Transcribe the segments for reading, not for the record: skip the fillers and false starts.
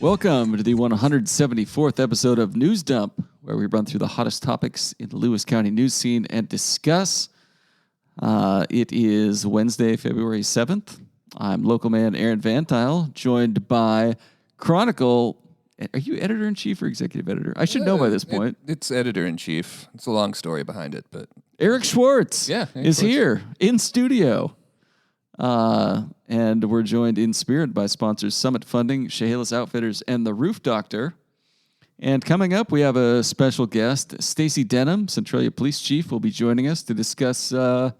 Welcome to the 174th episode of News Dump, where we run through the hottest topics in the Lewis County news scene and discuss. It is Wednesday, February 7th. I'm local man Aaron Vantile, joined by Chronicle. Are you editor-in-chief or executive editor? I should know by this point. It's editor-in-chief. It's a long story behind it, but... Eric Schwartz Eric is Schwartz. here in studio. And we're joined in spirit by sponsors Summit Funding, Chehalis Outfitters, and The Roof Doctor. And coming up, we have a special guest. Stacy Denham, Centralia Police Chief, will be joining us to discuss a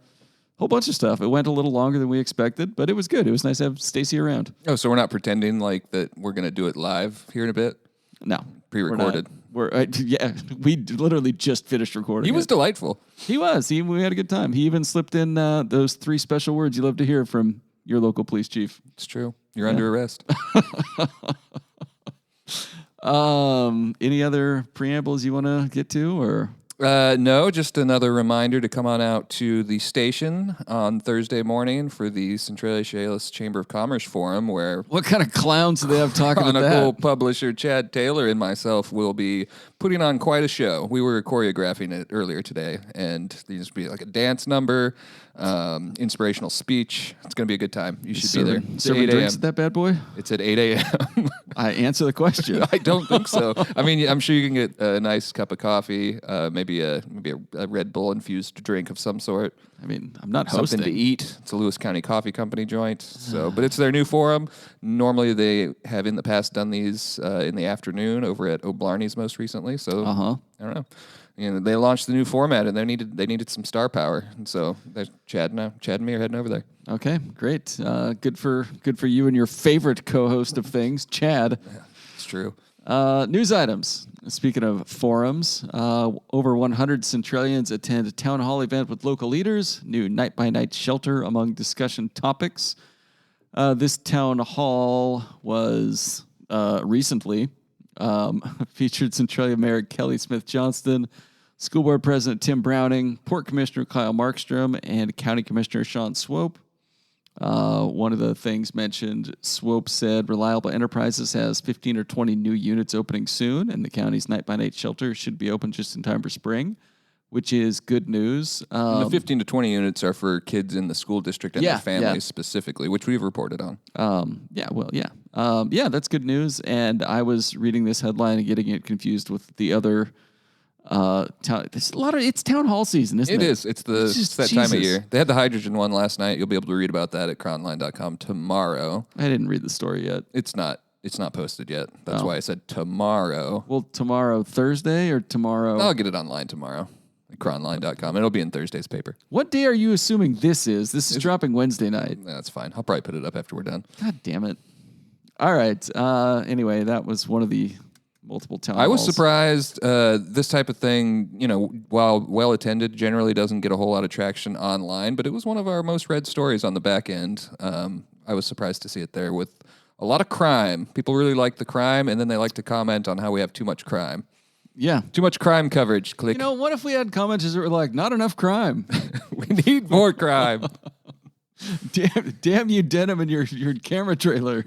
whole bunch of stuff. It went a little longer than we expected, but it was good. It was nice to have Stacy around. Oh, so we're not pretending like that we're going to do it live here in a bit? No. Pre-recorded. We literally just finished recording. He was delightful. He was. We had a good time. He even slipped in those three special words you love to hear from your local police chief. It's true. You're under arrest. Any other preambles you want to get to, or? No, just another reminder to come on out to the station on Thursday morning for the Centralia Chehalis Chamber of Commerce Forum, where What kind of clowns do they have talking about Chronicle that? publisher Chad Taylor and myself will be putting on quite a show. We were choreographing it earlier today, and there's be like a dance number, inspirational speech. It's going to be a good time. You should be there. It's at Serving 8 drinks a.m. at that bad boy? It's at 8 a.m. I answer the question. I don't think so. I mean, I'm sure you can get a nice cup of coffee, maybe a Red Bull infused drink of some sort. I mean, I'm not Something hosting. to eat. It's a Lewis County Coffee Company joint. So, but it's their new forum. Normally, they have in the past done these in the afternoon over at O'Blarney's most recently. So, I don't know. They launched the new format, and they needed some star power. And so, Chad and me are heading over there. Okay, great. Good for you and your favorite co-host of things, Chad. Yeah, it's true. News items. Speaking of forums, over 100 Centralians attend a town hall event with local leaders. New night-by-night shelter among discussion topics. This town hall was recently featured Centralia Mayor Kelly Smith Johnston, School Board President Tim Browning, Port Commissioner Kyle Markstrom, and County Commissioner Sean Swope. One of the things mentioned, Swope said Reliable Enterprises has 15 or 20 new units opening soon, and the county's night-by-night shelter should be open just in time for spring, which is good news. And the 15 to 20 units are for kids in the school district and their families specifically, which we've reported on. That's good news. And I was reading this headline and getting it confused with the other it's town hall season, isn't it? It is. It's that time of year. They had the hydrogen one last night. You'll be able to read about that at cronline.com tomorrow. I didn't read the story yet. It's not posted yet. That's why I said tomorrow. Well, tomorrow, Thursday, or tomorrow? I'll get it online tomorrow at cronline.com. It'll be in Thursday's paper. What day are you assuming this is? This is dropping Wednesday night. That's fine. I'll probably put it up after we're done. God damn it. All right. Anyway, that was one of the multiple town halls. I was surprised. This type of thing, while well attended, generally doesn't get a whole lot of traction online, but it was one of our most read stories on the back end. I was surprised to see it there with a lot of crime. People really like the crime, and then they like to comment on how we have too much crime. Yeah. Too much crime coverage. Click. What if we had commenters that were like, not enough crime? We need more crime. Damn you, Denham, and your camera trailer.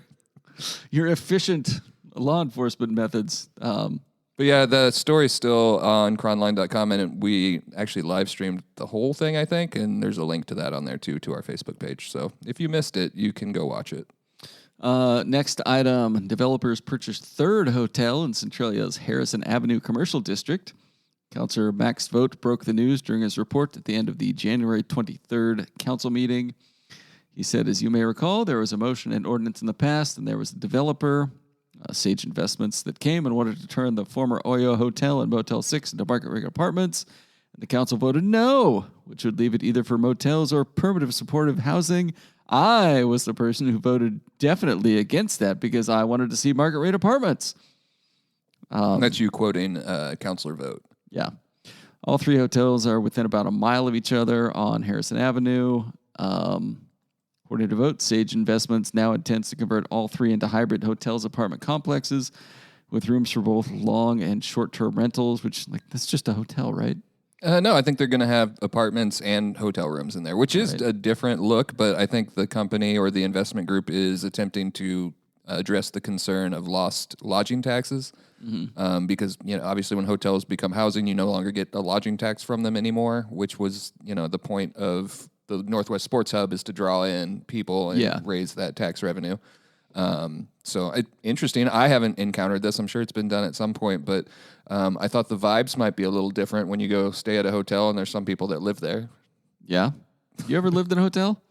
Your efficient law enforcement methods. But yeah, the story's still on cronline.com, and we actually live streamed the whole thing, I think, and there's a link to that on there too, to our Facebook page. So if you missed it, you can go watch it. Next item, developers purchased third hotel in Centralia's Harrison Avenue Commercial District. Councilor Max Vogt broke the news during his report at the end of the January 23rd council meeting. He said, as you may recall, there was a motion and ordinance in the past, and there was a developer, Sage Investments, that came and wanted to turn the former Oyo Hotel and Motel 6 into market rate apartments. And the council voted no, which would leave it either for motels or permanent supportive housing. I was the person who voted definitely against that because I wanted to see market rate apartments. That's you quoting Councilor Vogt. Yeah. All three hotels are within about a mile of each other on Harrison Avenue. According to Vogt, Sage Investments now intends to convert all three into hybrid hotels apartment complexes with rooms for both long and short-term rentals, which, that's just a hotel, right? No, I think they're going to have apartments and hotel rooms in there, which is a different look, but I think the company or the investment group is attempting to address the concern of lost lodging taxes. Because, obviously when hotels become housing, you no longer get a lodging tax from them anymore, which was, the point of the Northwest Sports Hub is to draw in people and raise that tax revenue. So interesting. I haven't encountered this. I'm sure it's been done at some point, but I thought the vibes might be a little different when you go stay at a hotel and there's some people that live there. Yeah. You ever lived in a hotel?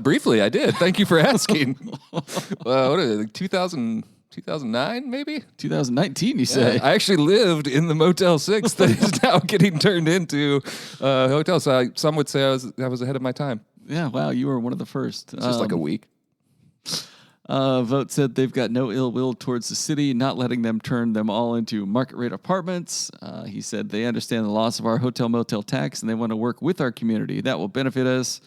Briefly, I did. Thank you for asking. What is it, 2009, maybe? 2019, you say? I actually lived in the Motel 6 that is now getting turned into a hotel. So some would say I was ahead of my time. Yeah, wow, you were one of the first. It's just like a week. Vote said they've got no ill will towards the city, not letting them turn them all into market rate apartments. He said they understand the loss of our hotel motel tax and they want to work with our community. That will benefit us.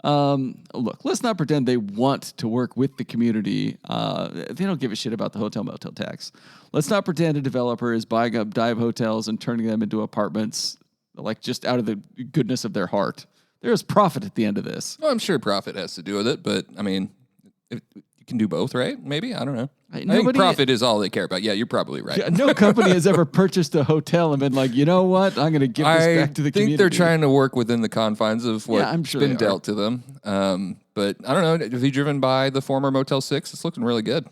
Look, let's not pretend they want to work with the community. They don't give a shit about the hotel motel tax. Let's not pretend a developer is buying up dive hotels and turning them into apartments, like just out of the goodness of their heart. There is profit at the end of this. Well, I'm sure profit has to do with it, but I mean, you can do both, right? Maybe, I don't know. I think profit is all they care about. Yeah, you're probably right. Yeah, no company has ever purchased a hotel and been like, you know what? I'm going to give this back to the community. I think they're trying to work within the confines of what's been dealt to them. But I don't know. Have you driven by the former Motel 6? It's looking really good.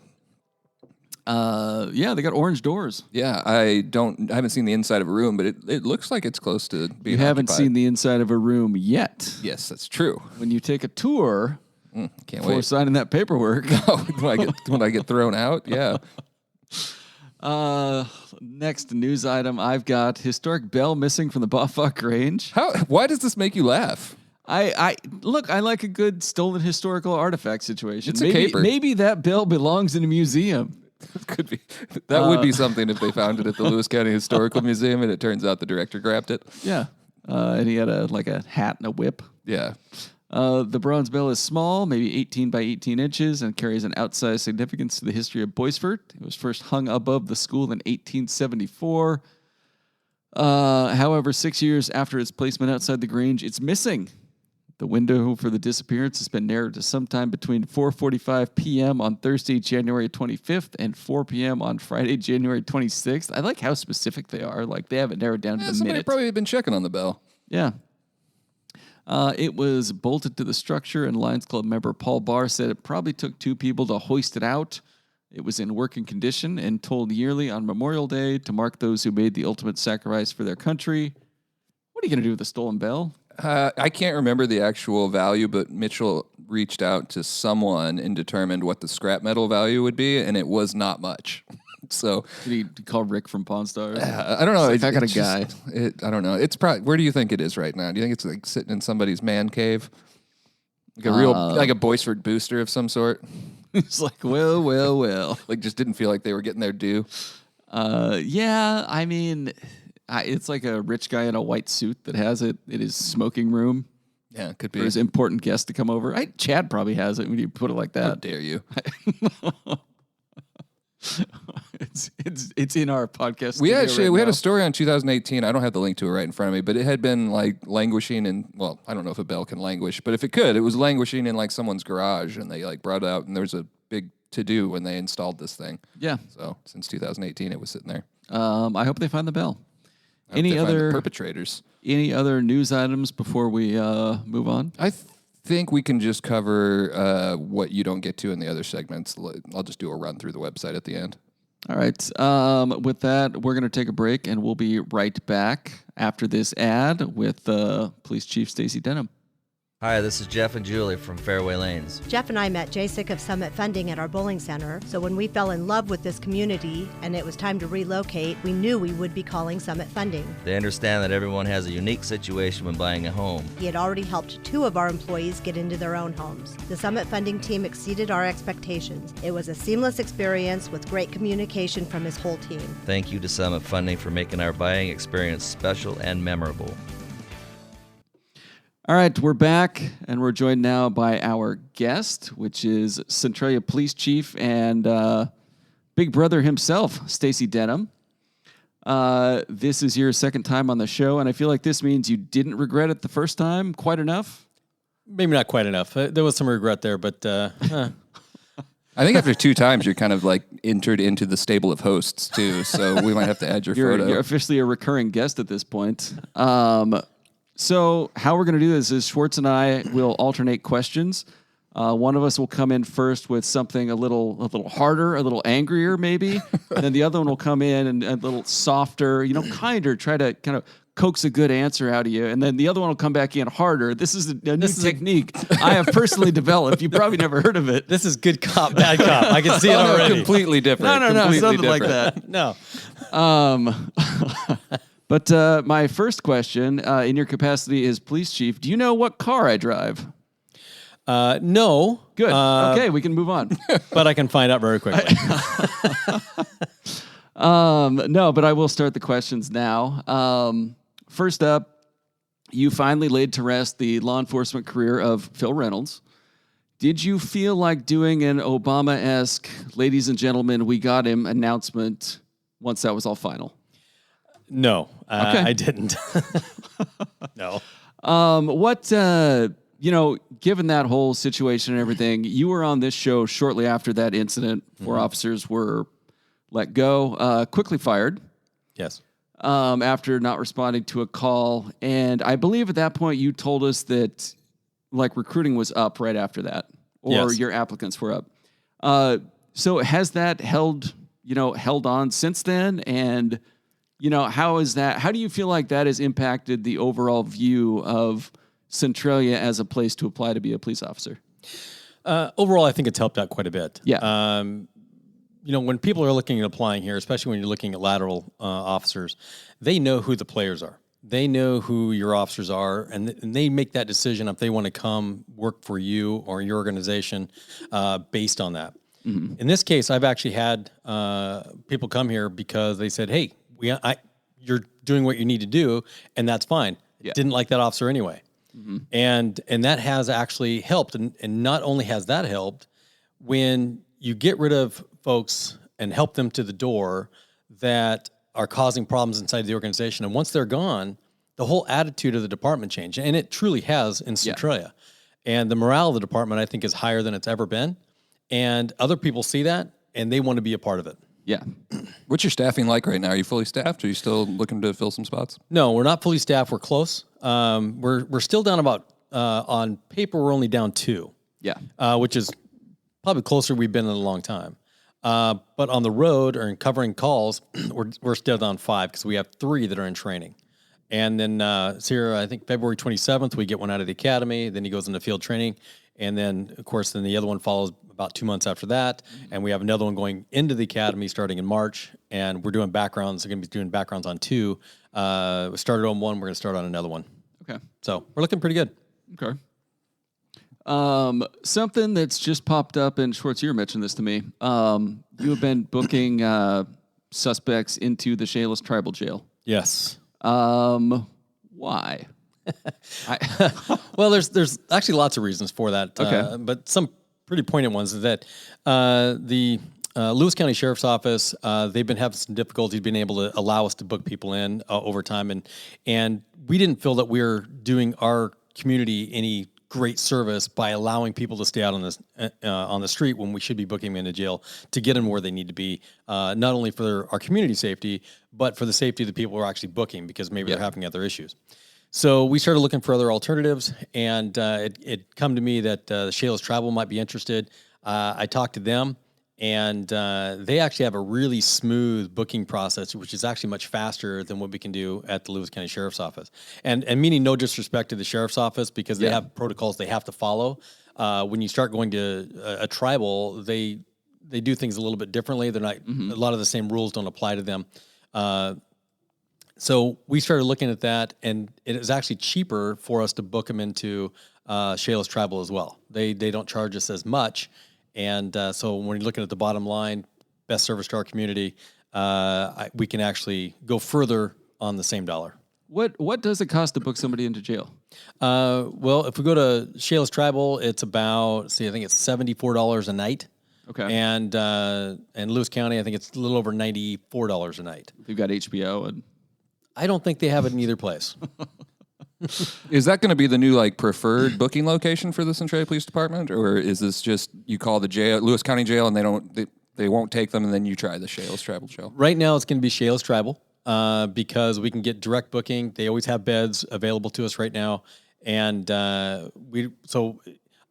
Yeah, they got orange doors. Yeah, I haven't seen the inside of a room, but it looks like it's close to being You haven't occupied. seen the inside of a room yet. Yes, that's true. When you take a tour... Can't before wait. signing that paperwork. when I get thrown out, yeah. Next news item I've got: historic bell missing from the Bawfuck Range. Why does this make you laugh? I like a good stolen historical artifact situation. It's a caper. Maybe that bell belongs in a museum. Could be. That would be something if they found it at the Lewis County Historical Museum and it turns out the director grabbed it. Yeah. And he had a hat and a whip. Yeah. The bronze bell is small, maybe 18 by 18 inches, and carries an outsized significance to the history of Boisfort. It was first hung above the school in 1874. However, 6 years after its placement outside the Grange, it's missing. The window for the disappearance has been narrowed to sometime between 4:45 p.m. on Thursday, January 25th, and 4 p.m. on Friday, January 26th. I like how specific they are. Like, they have it narrowed down to the somebody minute. Probably been checking on the bell. Yeah. It was bolted to the structure, and Lions Club member Paul Barr said it probably took two people to hoist it out. It was in working condition and tolled yearly on Memorial Day to mark those who made the ultimate sacrifice for their country. What are you going to do with a stolen bell? I can't remember the actual value, but Mitchell reached out to someone and determined what the scrap metal value would be, and it was not much. So did he call Rick from Pawn Stars? I don't know. Like, I got a guy. I don't know. It's probably. Where do you think it is right now? Do you think it's like sitting in somebody's man cave, like a real, like a Boisfort booster of some sort? It's like, well. Like, just didn't feel like they were getting their due. Yeah. I mean, it's like a rich guy in a white suit that has it in his smoking room. Yeah, it could be for his important guest to come over. Chad probably has it when you put it like that. How dare you? It's in our podcast. We had a story on 2018. I don't have the link to it right in front of me, but it had been like languishing in, well, I don't know if a bell can languish, but if it could, it was languishing in like someone's garage, and they like brought it out, and there was a big to-do when they installed this thing. Yeah. So since 2018, it was sitting there. I hope they find the bell. Any other perpetrators? Any other news items before we move on? I think we can just cover what you don't get to in the other segments. I'll just do a run through the website at the end. All right. With that, we're going to take a break, and we'll be right back after this ad with Police Chief Stacy Denham. Hi, this is Jeff and Julie from Fairway Lanes. Jeff and I met Jasic of Summit Funding at our bowling center, so when we fell in love with this community and it was time to relocate, we knew we would be calling Summit Funding. They understand that everyone has a unique situation when buying a home. He had already helped 2 of our employees get into their own homes. The Summit Funding team exceeded our expectations. It was a seamless experience with great communication from his whole team. Thank you to Summit Funding for making our buying experience special and memorable. All right, we're back, and we're joined now by our guest, which is Centralia Police Chief and Big Brother himself, Stacy Denham. This is your second time on the show, and I feel like this means you didn't regret it the first time quite enough. Maybe not quite enough. There was some regret there, but I think after 2 times, you're kind of like entered into the stable of hosts too. So we might have to add your photo. You're officially a recurring guest at this point. So how we're going to do this is Schwartz and I will alternate questions. One of us will come in first with something a little harder, a little angrier, maybe, and then the other one will come in and a little softer, kinder, try to kind of coax a good answer out of you, and then the other one will come back in harder. This is a new technique I have personally developed. You probably never heard of it. This is good cop, bad cop. I can see it already. Completely different. No, completely something different. like that. No. But my first question, in your capacity as police chief, do you know what car I drive? No. Good. Okay, we can move on. But I can find out very quickly. No, but I will start the questions now. First up, you finally laid to rest the law enforcement career of Phil Reynolds. Did you feel like doing an Obama-esque, ladies and gentlemen, we got him announcement once that was all final? No, Okay. I didn't. No. Given that whole situation and everything, you were on this show shortly after that incident. 4 officers were let go, quickly fired. Yes. After not responding to a call. And I believe at that point you told us that recruiting was up right after that, or Yes. your applicants were up. So has that held on since then? And, how do you feel like that has impacted the overall view of Centralia as a place to apply to be a police officer? Overall, I think it's helped out quite a bit. Yeah. When people are looking at applying here, especially when you're looking at lateral officers, they know who the players are. They know who your officers are, and they make that decision if they want to come work for you or your organization based on that. Mm-hmm. In this case, I've actually had people come here because they said, hey, you're doing what you need to do, and that's fine. Yeah. Didn't like that officer anyway. Mm-hmm. And that has actually helped. And not only has that helped, when you get rid of folks and help them to the door that are causing problems inside the organization, and once they're gone, the whole attitude of the department changed. And it truly has in Centralia. Yeah. And the morale of the department, I think, is higher than it's ever been. And other people see that, and they want to be a part of it. Yeah. What's your staffing like right now? Are you fully staffed? Or are you still looking to fill some spots? No, we're not fully staffed. We're close. We're still down about, on paper, we're only down 2. Yeah. Which is probably closer we've been in a long time. But on the road or in covering calls, we're still down 5 because we have 3 that are in training. And then it's here, I think February 27th, we get one out of the academy. Then he goes into field training. And then, of course, the other one follows about 2 months after that. And we have another one going into the academy starting in March. And we're doing backgrounds. We're going to be doing backgrounds on 2. We started on 1. We're going to start on another one. Okay. So we're looking pretty good. Okay. Something that's just popped up, and Schwartz, you mentioned this to me. You have been booking suspects into the Shayless Tribal Jail. Yes. Why? Well, there's actually lots of reasons for that. Okay. But some pretty poignant ones is that the Lewis County Sheriff's Office, they've been having some difficulties being able to allow us to book people in over time. And we didn't feel that we were doing our community any great service by allowing people to stay out on the street when we should be booking them into jail to get them where they need to be, not only for our community safety, but for the safety of the people who are actually booking because maybe they're having other issues. So we started looking for other alternatives, and it come to me that the Shayless Tribal might be interested. I talked to them, and they actually have a really smooth booking process, which is actually much faster than what we can do at the Lewis County Sheriff's Office. And meaning no disrespect to the Sheriff's Office, because they have protocols they have to follow. When you start going to a tribal, they do things a little bit differently. They're not a lot of the same rules don't apply to them. So we started looking at that, and it is actually cheaper for us to book them into Shayless Tribal as well. They don't charge us as much, and so when you're looking at the bottom line, best service to our community, we can actually go further on the same dollar. What does it cost to book somebody into jail? Well, if we go to Shayless Tribal, it's about I think it's $74 a night. Okay. And Lewis County, I think it's a little over $94 a night. You've got HBO and. I don't think they have it in either place. Is that going to be the new preferred booking location for the Centralia Police Department, or is this just you call the jail, Lewis County Jail, and they won't take them, and then you try the Shales Tribal Jail? Right now, it's going to be Shales Tribal because we can get direct booking. They always have beds available to us right now, and so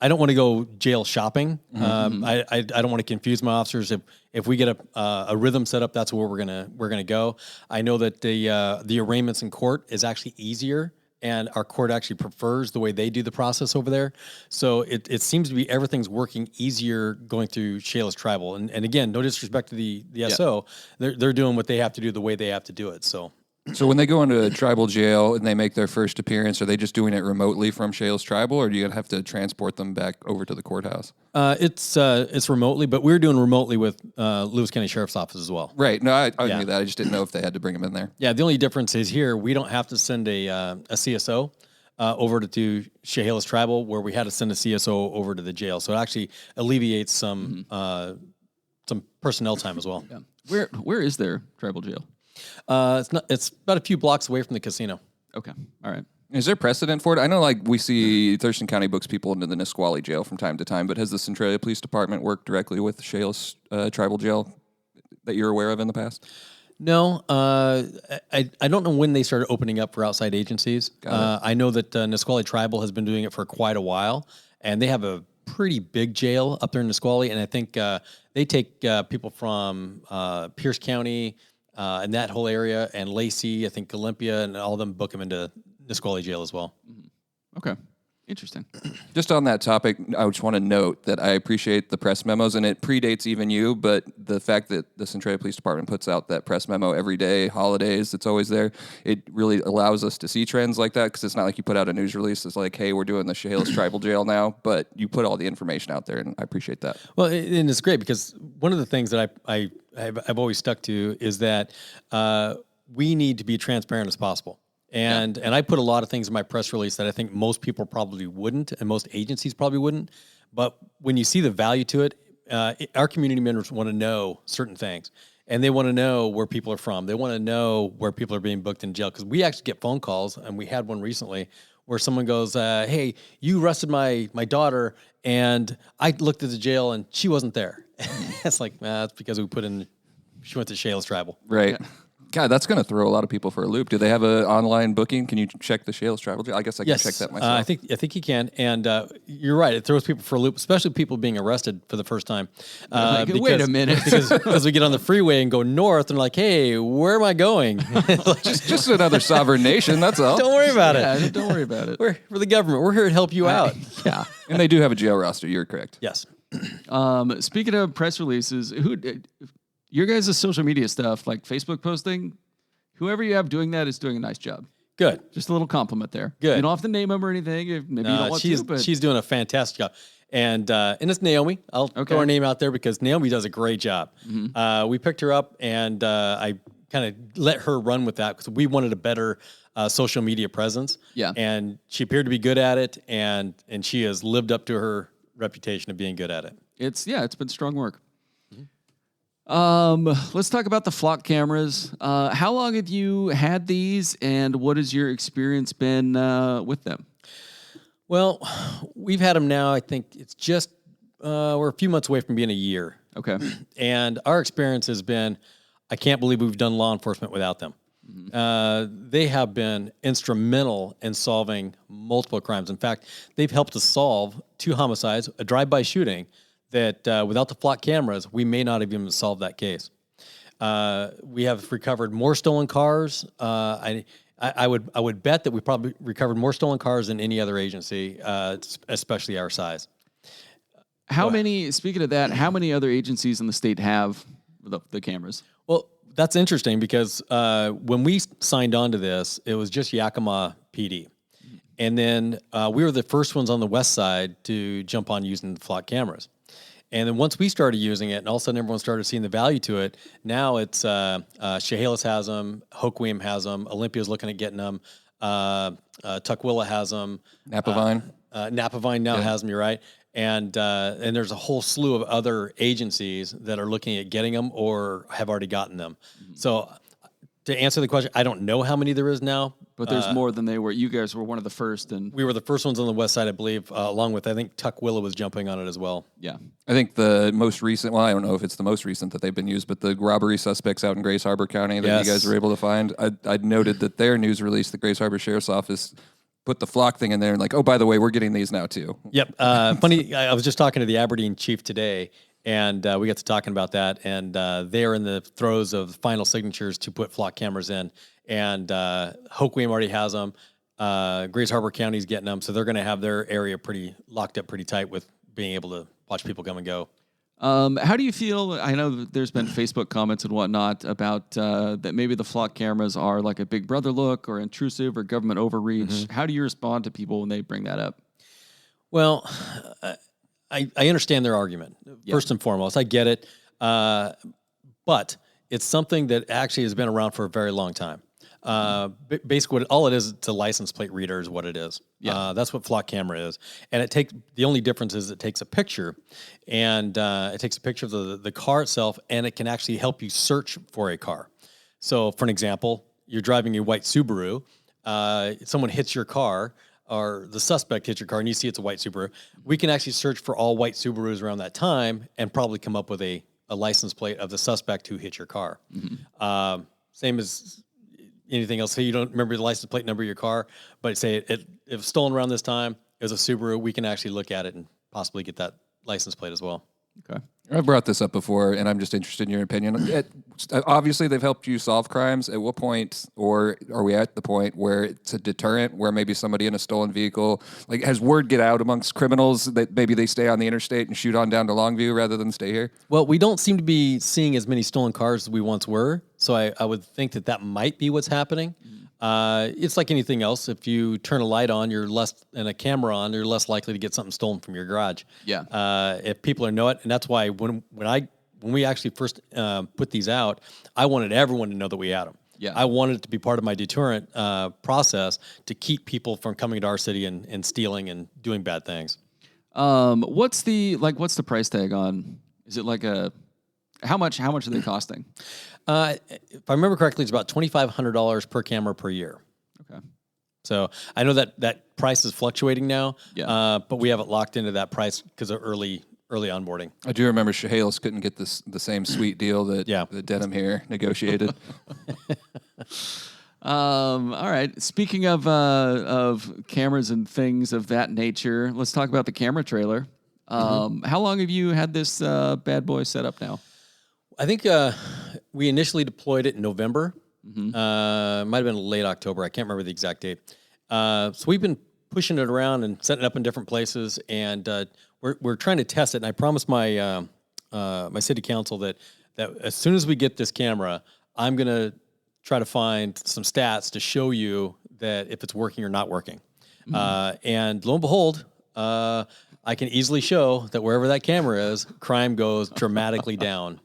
I don't want to go jail shopping. I don't want to confuse my officers. If we get a rhythm set up, that's where we're gonna go. I know that the arraignments in court is actually easier, and our court actually prefers the way they do the process over there. So it seems to be everything's working easier going through Shales Tribal. And again, no disrespect to the SO, they're doing what they have to do the way they have to do it. So when they go into a tribal jail and they make their first appearance, are they just doing it remotely from Shales Tribal, or do you have to transport them back over to the courthouse? It's remotely, but we're doing remotely with Lewis County Sheriff's Office as well. Right. No, I knew that. I just didn't know if they had to bring them in there. Yeah, the only difference is here we don't have to send a CSO over to Chehalis Tribal, where we had to send a CSO over to the jail. So it actually alleviates some personnel time as well. Yeah. Where is their tribal jail? It's about a few blocks away from the casino. Okay. All right. Is there precedent for it? I know we see Thurston County books people into the Nisqually jail from time to time, but has the Centralia Police Department worked directly with the Shales Tribal Jail that you're aware of in the past? No, I don't know when they started opening up for outside agencies. I know that Nisqually Tribal has been doing it for quite a while, and they have a pretty big jail up there in Nisqually, and I think they take people from Pierce County and that whole area, and Lacey, I think Olympia, and all of them book them into Nisqually Jail as well. Okay. Interesting. Just on that topic, I just want to note that I appreciate the press memos, and it predates even you, but the fact that the Centralia Police Department puts out that press memo every day, holidays, it's always there, it really allows us to see trends like that, because it's not like you put out a news release, it's like, hey, we're doing the Chehalis Tribal Jail now, but you put all the information out there, and I appreciate that. Well, and it's great, because one of the things that I've always stuck to is that we need to be transparent as possible. And I put a lot of things in my press release that I think most people probably wouldn't, and most agencies probably wouldn't. But when you see the value to it, our community members want to know certain things. And they want to know where people are from. They want to know where people are being booked in jail. Because we actually get phone calls, and we had one recently, where someone goes, hey, you arrested my daughter, and I looked at the jail, and she wasn't there. It's like, that's because she went to Shales Tribal. Right. Yeah. God, that's going to throw a lot of people for a loop. Do they have an online booking? Can you check the Shales Tribal Jail? I guess I can check that myself. I think you can. And you're right. It throws people for a loop, especially people being arrested for the first time. Wait a minute. because we get on the freeway and go north and like, hey, where am I going? just another sovereign nation, that's all. Don't worry about it. Don't worry about it. We're the government. We're here to help you out. Yeah. And they do have a jail roster. You're correct. Yes. Speaking of press releases, your guys' social media stuff, like Facebook posting, whoever you have doing that is doing a nice job. Good. Just a little compliment there. Good. You don't have to name them or anything. Maybe you don't want to, but she's doing a fantastic job. And it's Naomi. I'll throw her name out there because Naomi does a great job. Mm-hmm. We picked her up, and I kind of let her run with that because we wanted a better social media presence. Yeah. And she appeared to be good at it, and she has lived up to her reputation of being good at it. It's been strong work. Let's talk about the flock cameras. How long have you had these, and what has your experience been with them? Well, we've had them now. I think it's just we're a few months away from being a year. Okay. And our experience has been, I can't believe we've done law enforcement without them. Mm-hmm. They have been instrumental in solving multiple crimes. In fact, they've helped us solve 2 homicides, a drive-by shooting, that without the flock cameras, we may not have even solved that case. We have recovered more stolen cars. I would bet that we probably recovered more stolen cars than any other agency, especially our size. Speaking of that, how many other agencies in the state have the cameras? Well, that's interesting because when we signed on to this, it was just Yakima PD. And then we were the first ones on the west side to jump on using the flock cameras. And then once we started using it, and all of a sudden everyone started seeing the value to it, now it's Chehalis has them, Hoquiam has them, Olympia's looking at getting them, Tukwila has them. Napavine. Napavine now has them, you're right. And there's a whole slew of other agencies that are looking at getting them or have already gotten them. Mm-hmm. So To answer the question, I don't know how many there is now. But there's more than they were. You guys were one of the first. And we were the first ones on the west side, I believe, along with, I think, Tukwila was jumping on it as well. Yeah. I think the most recent, well, I don't know if it's the most recent that they've been used, but the robbery suspects out in Grace Harbor County that you guys were able to find, I'd noted that their news release, the Grace Harbor Sheriff's Office, put the flock thing in there and like, oh, by the way, we're getting these now too. Yep. Funny, I was just talking to the Aberdeen chief today, and we got to talking about that, and they are in the throes of final signatures to put flock cameras in, and Hoquiam already has them. Grace Harbor County's getting them, so they're going to have their area pretty locked up pretty tight with being able to watch people come and go. How do you feel? I know there's been Facebook comments and whatnot about that maybe the flock cameras are like a Big Brother look or intrusive or government overreach. Mm-hmm. How do you respond to people when they bring that up? Well, I understand their argument. Yeah. First and foremost, I get it. But it's something that actually has been around for a very long time. Basically, all it is, it's a license plate reader is what it is. Yeah. That's what flock camera is. And the only difference is it takes a picture, and it takes a picture of the car itself, and it can actually help you search for a car. So for an example, you're driving a white Subaru, someone hits your car, or the suspect hits your car, and you see it's a white Subaru. We can actually search for all white Subarus around that time and probably come up with a license plate of the suspect who hit your car. Mm-hmm. Same as anything else. Say you don't remember the license plate number of your car, but say it was stolen around this time, it was a Subaru, we can actually look at it and possibly get that license plate as well. Okay. I've brought this up before, and I'm just interested in your opinion. Obviously, they've helped you solve crimes. At what point, or are we at the point where it's a deterrent, where maybe somebody in a stolen vehicle, like, has word get out amongst criminals that maybe they stay on the interstate and shoot on down to Longview rather than stay here? Well, we don't seem to be seeing as many stolen cars as we once were, so I would think that might be what's happening. It's like anything else. If you turn a light on, and a camera on, you're less likely to get something stolen from your garage. Yeah. If people know it, and that's why when we actually first put these out, I wanted everyone to know that we had them. Yeah. I wanted it to be part of my deterrent process to keep people from coming to our city and stealing and doing bad things. What's the price tag on? Is it like how much are they costing? If I remember correctly, it's about $2,500 per camera per year. Okay. So I know that price is fluctuating now, but we have it locked into that price because of early onboarding. I do remember Chehalis couldn't get the same sweet deal that the Dedham here negotiated. All right. Speaking of cameras and things of that nature, let's talk about the camera trailer. How long have you had this bad boy set up now? I think we initially deployed it in November. Mm-hmm. Might have been late October. I can't remember the exact date. So we've been pushing it around and setting it up in different places, and we're trying to test it. And I promised my my city council that as soon as we get this camera, I'm going to try to find some stats to show you that if it's working or not working. Mm-hmm. And lo and behold, I can easily show that wherever that camera is, crime goes dramatically down.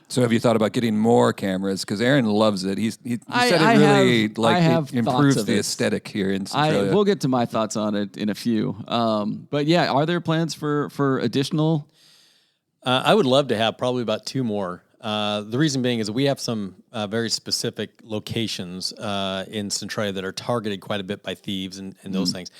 So have you thought about getting more cameras? Because Aaron loves it. He said it really improves the aesthetic here in Centralia. We'll get to my thoughts on it in a few. But yeah, are there plans for additional? I would love to have probably about 2 more. The reason being is we have some very specific locations in Centralia that are targeted quite a bit by thieves and those things.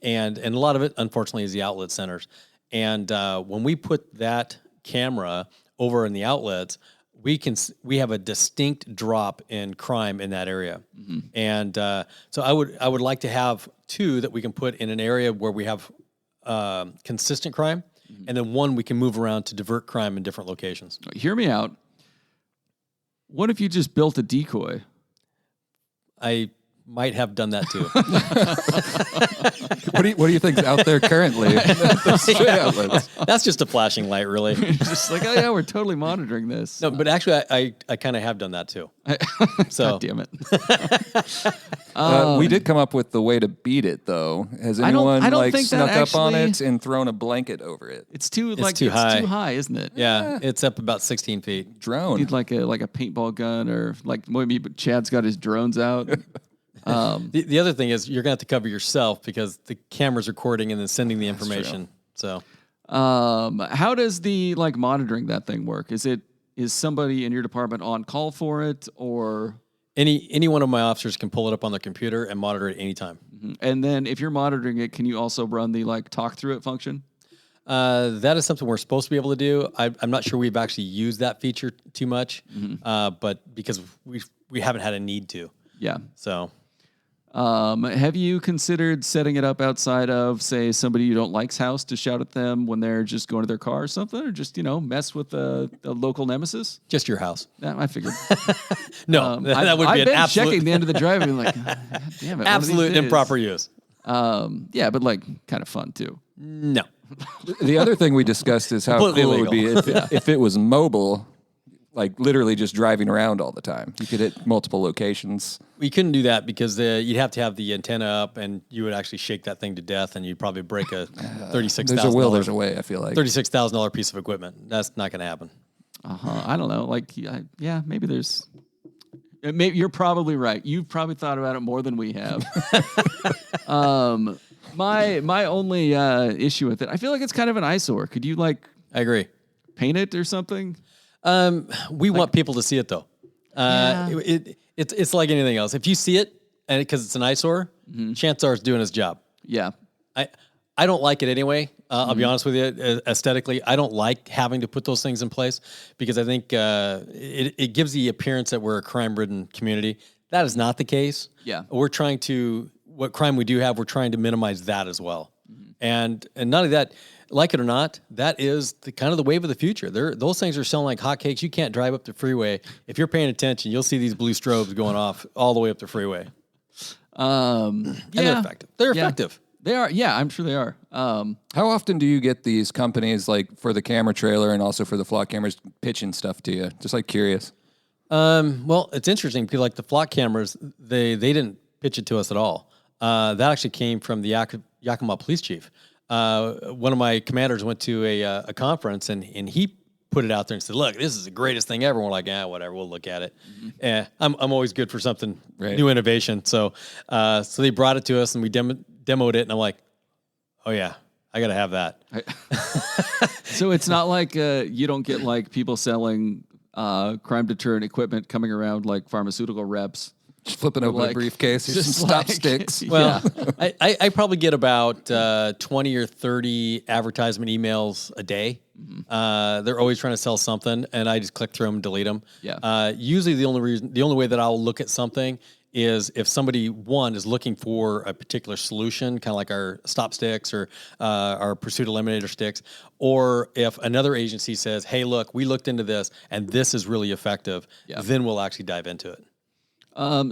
And a lot of it, unfortunately, is the outlet centers. And when we put that camera over in the outlets, we have a distinct drop in crime in that area. Mm-hmm. And so I would like to have 2 that we can put in an area where we have consistent crime, and then 1 we can move around to divert crime in different locations. Hear me out. What if you just built a decoy? I might have done that too. What do you think's out there currently? That's just a flashing light, really. Just like, oh yeah, we're totally monitoring this. No, but actually, I kind of have done that too. So God damn it. We did come up with the way to beat it, though. Has anyone snuck up on it and thrown a blanket over it? It's too high, isn't it? Yeah, it's up about 16 feet. Drone. You'd like a paintball gun, or like maybe Chad's got his drones out. The other thing is you're going to have to cover yourself because the camera's recording and then sending the information. So, how does the monitoring that thing work? Is somebody in your department on call for it, or Any one of my officers can pull it up on their computer and monitor it anytime. Mm-hmm. And then if you're monitoring it, can you also run the talk through it function? That is something we're supposed to be able to do. I'm not sure we've actually used that feature too much, but because we haven't had a need to. Yeah. So, have you considered setting it up outside of, say, somebody you don't like's house to shout at them when they're just going to their car or something, or just mess with a local nemesis? just your house. Yeah, I figured. No, that would be I've an been absolute checking the end of the drive and like, God damn it, absolute improper use. Yeah, but kind of fun too. No. The other thing we discussed is how cool Completely it would be if it was mobile, like literally just driving around all the time. You could hit multiple locations. We couldn't do that because you'd have to have the antenna up, and you would actually shake that thing to death, and you'd probably break a $36,000. There's a will, there's a way, I feel like. $36,000 piece of equipment. That's not going to happen. I don't know. Maybe there's. Maybe you're probably right. You've probably thought about it more than we have. My only issue with it, I feel like it's kind of an eyesore. Could you I agree. paint it or something? We want people to see it though. It's like anything else. If you see it, and because it's an eyesore, chances are it's doing its job. Yeah. I don't like it anyway. I'll be honest with you. Aesthetically, I don't like having to put those things in place because I think it gives the appearance that we're a crime-ridden community. That is not the case. Yeah. We're trying to, what crime we do have, we're trying to minimize that as well. And not only that, like it or not, that is the kind of the wave of the future. Those things are selling like hotcakes. You can't drive up the freeway. If you're paying attention, you'll see these blue strobes going off all the way up the freeway. And they're effective. They're effective. They are. Yeah, I'm sure they are. How often do you get these companies, like for the camera trailer and also for the flock cameras, pitching stuff to you? Just curious. Well, it's interesting because like the flock cameras, they didn't pitch it to us at all. That actually came from the Yakima police chief. One of my commanders went to a conference and he put it out there and said, "Look, this is the greatest thing ever." We're like, whatever, we'll look at it. I'm always good for something new innovation. So they brought it to us and we demoed it, and I'm like, "Oh yeah, I got to have that." So it's not like you don't get people selling crime deterrent equipment coming around like pharmaceutical reps. Just flipping open a briefcase, here's some stop sticks. Well, I probably get about 20 or 30 advertisement emails a day. They're always trying to sell something, and I just click through them and delete them. Yeah. Usually the only way that I'll look at something is if somebody, one, is looking for a particular solution, kind of like our stop sticks or our pursuit eliminator sticks, or if another agency says, "Hey, look, we looked into this, and this is really effective," then we'll actually dive into it.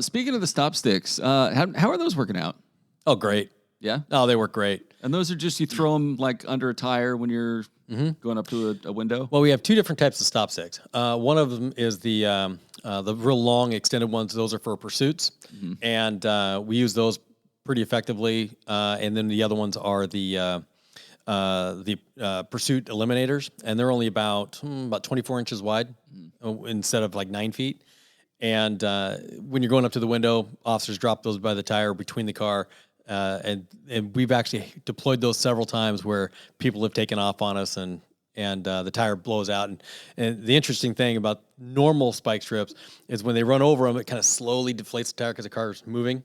Speaking of the stop sticks, how are those working out? Oh, great. Yeah? Oh, they work great. And those are just, you throw them under a tire when you're going up to a window? Well, we have two different types of stop sticks. One of them is the real long extended ones. Those are for pursuits. And we use those pretty effectively. And then the other ones are the pursuit eliminators. And they're only about 24 inches wide instead of 9 feet. And when you're going up to the window, officers drop those by the tire between the car. And we've actually deployed those several times where people have taken off on us and the tire blows out. And the interesting thing about normal spike strips is when they run over them, it kind of slowly deflates the tire because the car is moving.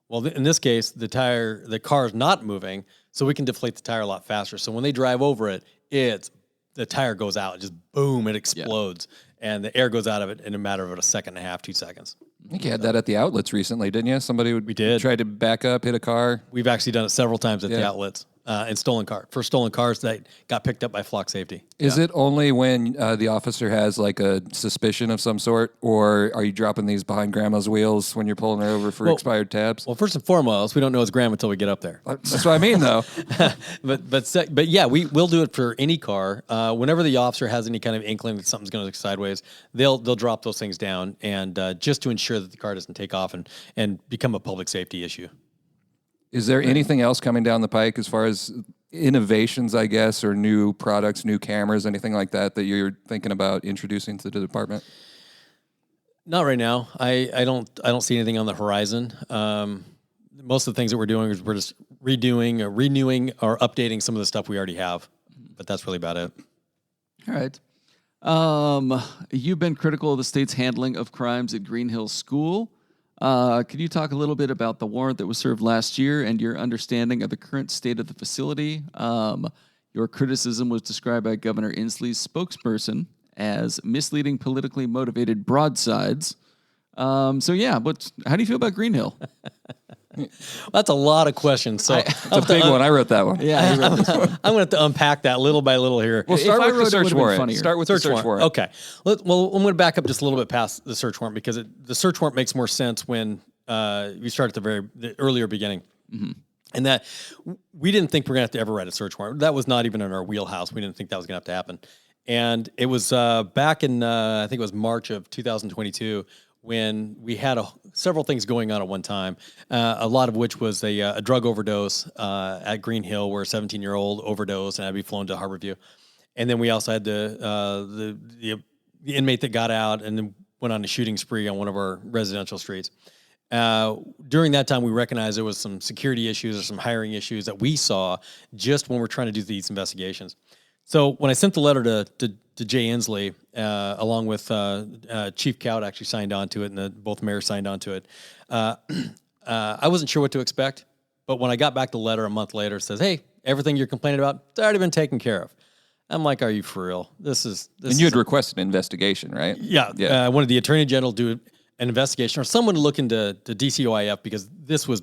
Well, in this case, the car is not moving, so we can deflate the tire a lot faster. So when they drive over it, the tire goes out, just boom, it explodes. And the air goes out of it in a matter of a second and a half, 2 seconds. I think you had that at the outlets recently, didn't you? Somebody try to back up, hit a car. We've actually done it several times at the outlets and stolen cars that got picked up by flock safety. Is it only when the officer has a suspicion of some sort, or are you dropping these behind grandma's wheels when you're pulling her over for expired tabs? Well, first and foremost, we don't know it's grandma until we get up there. That's what I mean, though. but yeah, we'll do it for any car. Whenever the officer has any kind of inkling that something's going to go sideways, they'll drop those things down, and just to ensure that the car doesn't take off and become a public safety issue. Is there anything else coming down the pike as far as innovations, I guess, or new products, new cameras, anything like that you're thinking about introducing to the department? Not right now. I don't see anything on the horizon. Most of the things that we're doing is we're just renewing or updating some of the stuff we already have. But that's really about it. All right. You've been critical of the state's handling of crimes at Green Hill School. Could you talk a little bit about the warrant that was served last year and your understanding of the current state of the facility? Your criticism was described by Governor Inslee's spokesperson as misleading, politically motivated broadsides. How do you feel about Green Hill? That's a lot of questions. So it's a big one. I wrote that one. Yeah, you wrote this one. I'm going to have to unpack that little by little here. Well, start with the search would've been warrant. funnier. Start with the search warrant. Okay. I'm going to back up just a little bit past the search warrant because the search warrant makes more sense when we start at the earlier beginning. Mm-hmm. And that we didn't think we were going to have to ever write a search warrant. That was not even in our wheelhouse. We didn't think that was going to have to happen. And it was back in, I think it was March of 2022, when we had several things going on at one time, a lot of which was a drug overdose at Green Hill where a 17-year-old overdosed and had to be flown to Harborview. And then we also had the inmate that got out and then went on a shooting spree on one of our residential streets. During that time, we recognized there was some security issues or some hiring issues that we saw just when we're trying to do these investigations. So when I sent the letter to Jay Inslee, along with Chief Cowd actually signed on to it, and both mayors signed on to it, I wasn't sure what to expect. But when I got back the letter a month later, it says, "Hey, everything you're complaining about, it's already been taken care of." I'm like, "Are you for real? And you had requested an investigation, right? Yeah. I wanted the Attorney General to do an investigation or someone to look into DCOIF because this was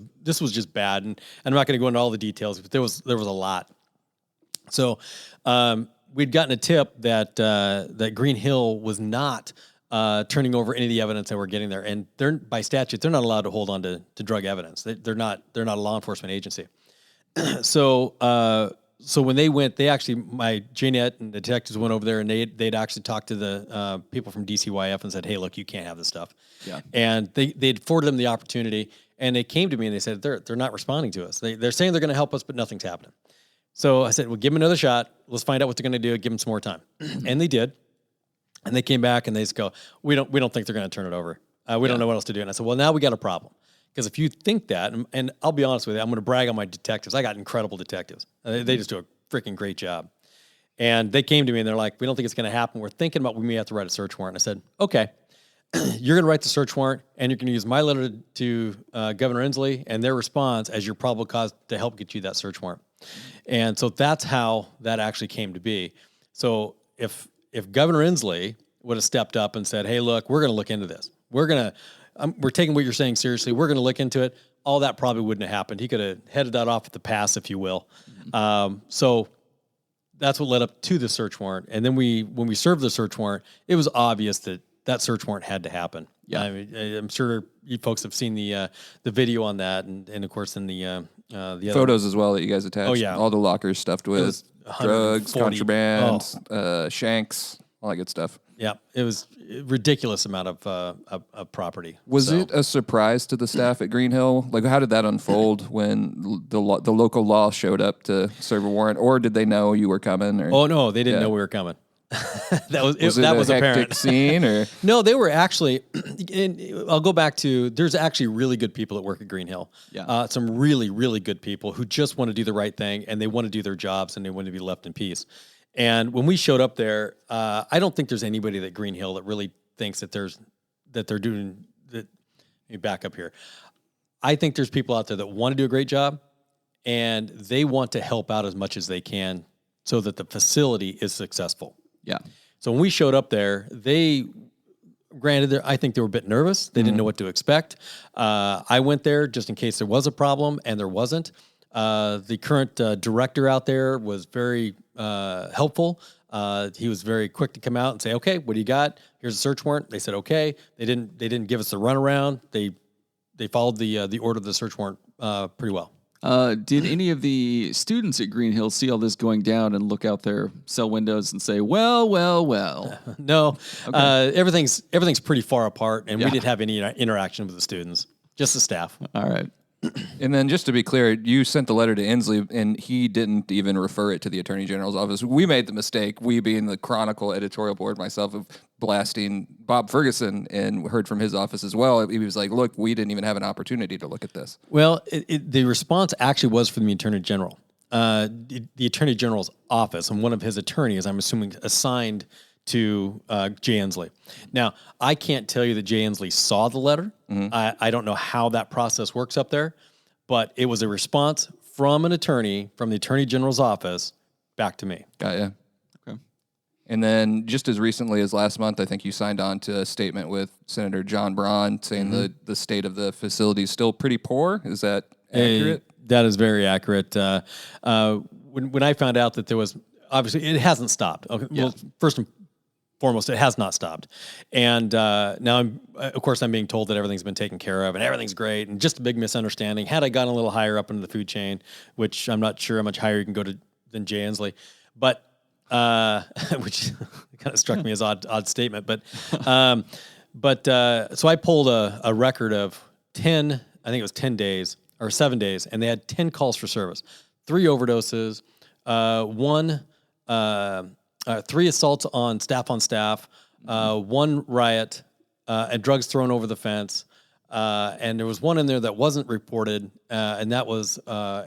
just bad. And I'm not going to go into all the details, but there was a lot. So we'd gotten a tip that Green Hill was not turning over any of the evidence that we're getting there, and they're by statute they're not allowed to hold on to drug evidence. They're not a law enforcement agency. So when they went, my Janet and the detectives went over there, and they'd actually talked to the people from DCYF and said, "Hey, look, you can't have this stuff." Yeah. And they'd afforded them the opportunity, and they came to me and they said they're not responding to us. They're saying they're going to help us, but nothing's happening. So I said, well, give them another shot. Let's find out what they're going to do. Give them some more time. And they did. And they came back and they just go, we don't think they're going to turn it over. We don't know what else to do. And I said, well, now we got a problem. Because if you think that, and I'll be honest with you, I'm going to brag on my detectives. I got incredible detectives. They just do a freaking great job. And they came to me and they're like, we don't think it's going to happen. We're thinking about we may have to write a search warrant. And I said, okay, you're going to write the search warrant and you're going to use my letter to Governor Inslee and their response as your probable cause to help get you that search warrant. And so that's how that actually came to be. So if Governor Inslee would have stepped up and said, hey, look, we're going to look into this. We're taking what you're saying seriously. We're going to look into it. All that probably wouldn't have happened. He could have headed that off at the pass, if you will. So that's what led up to the search warrant. And then when we served the search warrant, it was obvious that search warrant had to happen. Yeah, I mean, I'm sure you folks have seen the video on that, and of course in the other photos as well that you guys attached. Oh yeah, all the lockers stuffed with drugs, contraband, shanks, all that good stuff. Yeah, it was a ridiculous amount of property. Was it a surprise to the staff at Green Hill? Like, how did that unfold when the local law showed up to serve a warrant, or did they know you were coming? Or? Oh no, they didn't know we were coming. That was it that was a hectic apparent. Scene or no, they were actually. I'll go back to. There's actually really good people that work at Green Hill. Yeah, some really really good people who just want to do the right thing and they want to do their jobs and they want to be left in peace. And when we showed up there, I don't think there's anybody at Green Hill that really thinks that they're doing that. Let me back up here. I think there's people out there that want to do a great job, and they want to help out as much as they can so that the facility is successful. Yeah. So when we showed up there, I think they were a bit nervous. They didn't know what to expect. I went there just in case there was a problem, and there wasn't. The current director out there was very helpful. He was very quick to come out and say, "Okay, what do you got? Here's a search warrant." They said, "Okay." They didn't give us the runaround. They followed the order of the search warrant pretty well. Did any of the students at Green Hill see all this going down and look out their cell windows and say, well? No. Okay. Everything's pretty far apart, and we didn't have any interaction with the students, just the staff. All right. And then just to be clear, you sent the letter to Inslee, and he didn't even refer it to the Attorney General's office. We made the mistake, we being the Chronicle editorial board, myself, of blasting Bob Ferguson, and heard from his office as well. He was like, look, we didn't even have an opportunity to look at this. Well, the response actually was from the Attorney General. The Attorney General's office, and one of his attorneys, I'm assuming, assigned to Jay Inslee. Now, I can't tell you that Jay Inslee saw the letter. I don't know how that process works up there, but it was a response from an attorney from the Attorney General's office back to me. Got ya. Okay. And then just as recently as last month, I think you signed on to a statement with Senator John Braun saying the state of the facility is still pretty poor. Is that accurate? That is very accurate. When I found out that there was, obviously, it hasn't stopped. Okay, well, first and foremost, it has not stopped. And now, of course, I'm being told that everything's been taken care of and everything's great, and just a big misunderstanding. Had I gotten a little higher up into the food chain, which I'm not sure how much higher you can go than Jay Inslee, but which kind of struck me as odd statement. But so I pulled a record of 10, I think it was 10 days or 7 days, and they had 10 calls for service, 3 overdoses, 3 assaults on staff, 1 riot, and drugs thrown over the fence. And there was one in there that wasn't reported, and that was,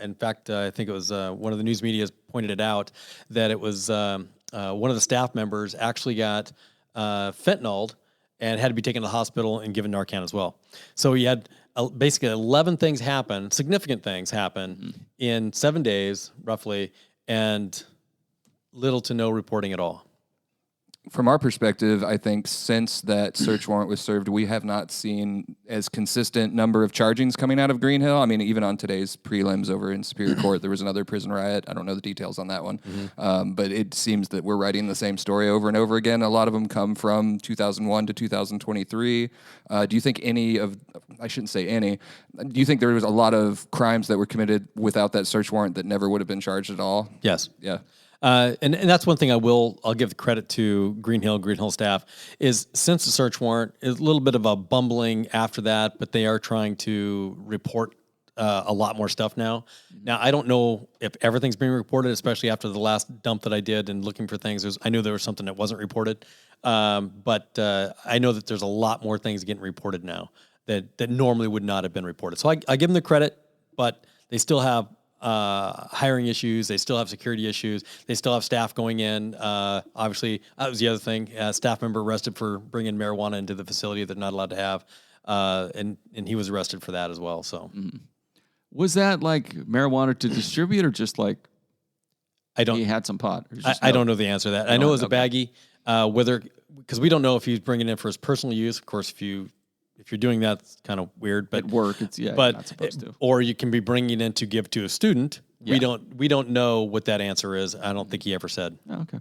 in fact, I think it was one of the news media pointed it out, that it was one of the staff members actually got fentanyl and had to be taken to the hospital and given Narcan as well. So you had basically 11 things happen, significant things happen in 7 days, roughly, and little to no reporting at all. From our perspective, I think since that search warrant was served, we have not seen as consistent number of chargings coming out of Green Hill. I mean, even on today's prelims over in Superior Court, there was another prison riot. I don't know the details on that one. But it seems that we're writing the same story over and over again. A lot of them come from 2001 to 2023. Do you think I shouldn't say any, do you think there was a lot of crimes that were committed without that search warrant that never would have been charged at all? Yes. Yeah. And that's one thing I'll give the credit to Green Hill staff, is since the search warrant is a little bit of a bumbling after that, but they are trying to report a lot more stuff now. Now, I don't know if everything's being reported, especially after the last dump that I did and looking for things. I knew there was something that wasn't reported, but I know that there's a lot more things getting reported now that normally would not have been reported. So I give them the credit, but they still have hiring issues. They still have security issues. They still have staff going in. Obviously, that was the other thing. Staff member arrested for bringing marijuana into the facility they're not allowed to have, and he was arrested for that as well. So, was that like marijuana to distribute, or just like he had some pot? I don't know the answer to that. I know it was a baggie. Because we don't know if he's bringing it in for his personal use. Of course, if you're doing that, it's kind of weird. But at work, you're not supposed to. Or you can be bringing it in to give to a student. Yeah. We don't know what that answer is. I don't think he ever said. Oh, okay.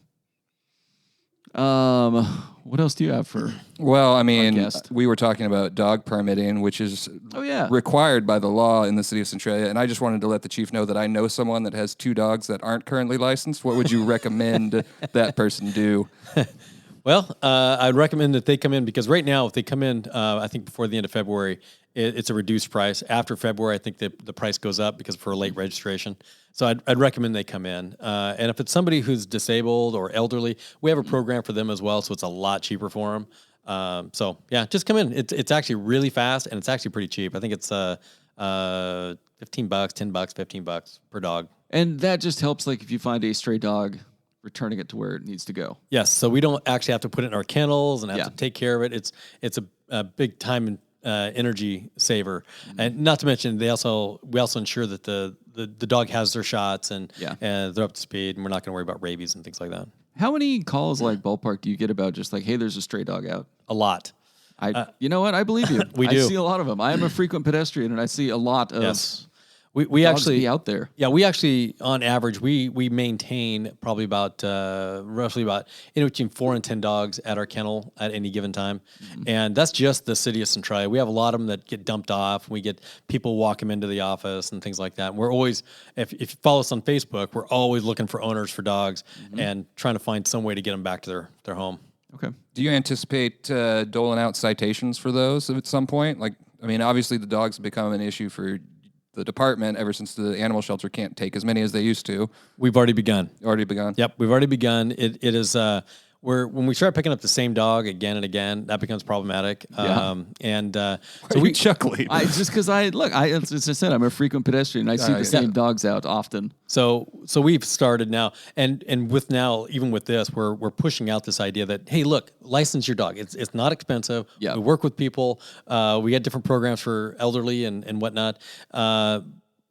What else do you have for? Well, I mean, we were talking about dog permitting, which is required by the law in the city of Centralia. And I just wanted to let the chief know that I know someone that has 2 dogs that aren't currently licensed. What would you recommend that person do? Well, I'd recommend that they come in, because right now, if they come in, I think before the end of February, it's a reduced price. After February, I think the price goes up because for a late registration. So I'd recommend they come in. And if it's somebody who's disabled or elderly, we have a program for them as well, so it's a lot cheaper for them. So yeah, just come in. It's actually really fast, and it's actually pretty cheap. I think it's $15, $10, $15 per dog. And that just helps, like, if you find a stray dog, returning it to where it needs to go. Yes, so we don't actually have to put it in our kennels and have to take care of it. It's a big time and energy saver, and not to mention we also ensure that the dog has their shots and they're up to speed, and we're not going to worry about rabies and things like that. How many calls, like, ballpark, do you get about just like, hey, there's a stray dog out? A lot. You know what? I believe you. We do. I see a lot of them. I am a frequent pedestrian, and I see a lot of. Yes. We actually be out there. Yeah, we actually, on average, we maintain probably about roughly about between 4 and 10 dogs at our kennel at any given time, and that's just the city of Centralia. We have a lot of them that get dumped off. We get people walk them into the office and things like that. And we're always, if you follow us on Facebook, we're always looking for owners for dogs and trying to find some way to get them back to their home. Okay. Do you anticipate doling out citations for those at some point? Like, I mean, obviously the dogs have become an issue for the department ever since the animal shelter can't take as many as they used to. We've already begun. Already begun? Yep, we've already begun. It is when we start picking up the same dog again and again, that becomes problematic. Yeah. So we chuckling. Just because as I said, I'm a frequent pedestrian. I see the same dogs out often. So we've started now, and with now, even with this, we're pushing out this idea that, hey, look, license your dog. It's not expensive. Yeah. We work with people. We got different programs for elderly and whatnot.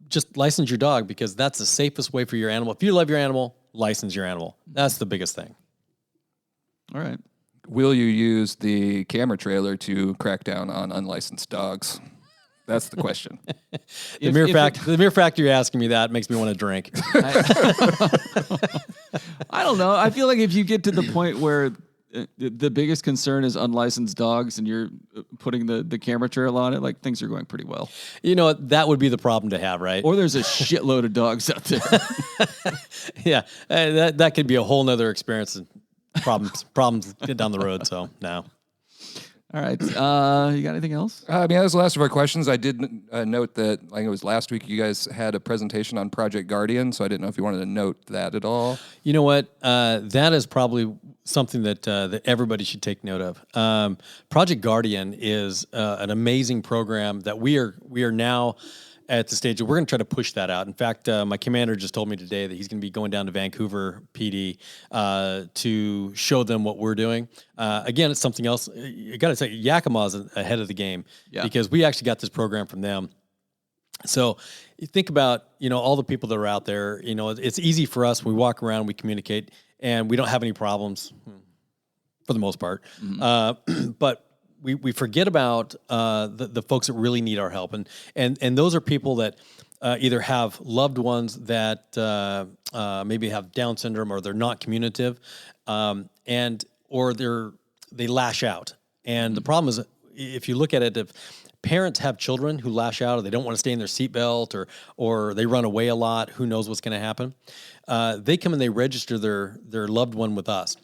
Just license your dog, because that's the safest way for your animal. If you love your animal, license your animal. That's the biggest thing. All right. Will you use the camera trailer to crack down on unlicensed dogs? That's the question. The mere fact you're asking me that makes me want to drink. I don't know. I feel like if you get to the point where the biggest concern is unlicensed dogs and you're putting the camera trail on it, like, things are going pretty well. You know, that would be the problem to have, right? Or there's a shitload of dogs out there. Yeah, that could be a whole nother experience and problems get down the road. So no. All right. You got anything else? That was the last of our questions. I did note that, I think it was last week, you guys had a presentation on Project Guardian, so I didn't know if you wanted to note that at all. You know what? That is probably something that everybody should take note of. Project Guardian is an amazing program that we are now at the stage where we're going to try to push that out. In fact, my commander just told me today that he's going to be going down to Vancouver PD to show them what we're doing. Again, it's something else. You got to say, Yakima's ahead of the game because we actually got this program from them. So you think about, all the people that are out there. It's easy for us. We walk around, we communicate, and we don't have any problems for the most part. Mm-hmm. But we forget about the folks that really need our help, and those are people that either have loved ones that maybe have Down syndrome, or they're not communicative, or they lash out. And the problem is, if you look at it, if parents have children who lash out, or they don't want to stay in their seatbelt, or they run away a lot, who knows what's going to happen? They come and they register their loved one with us.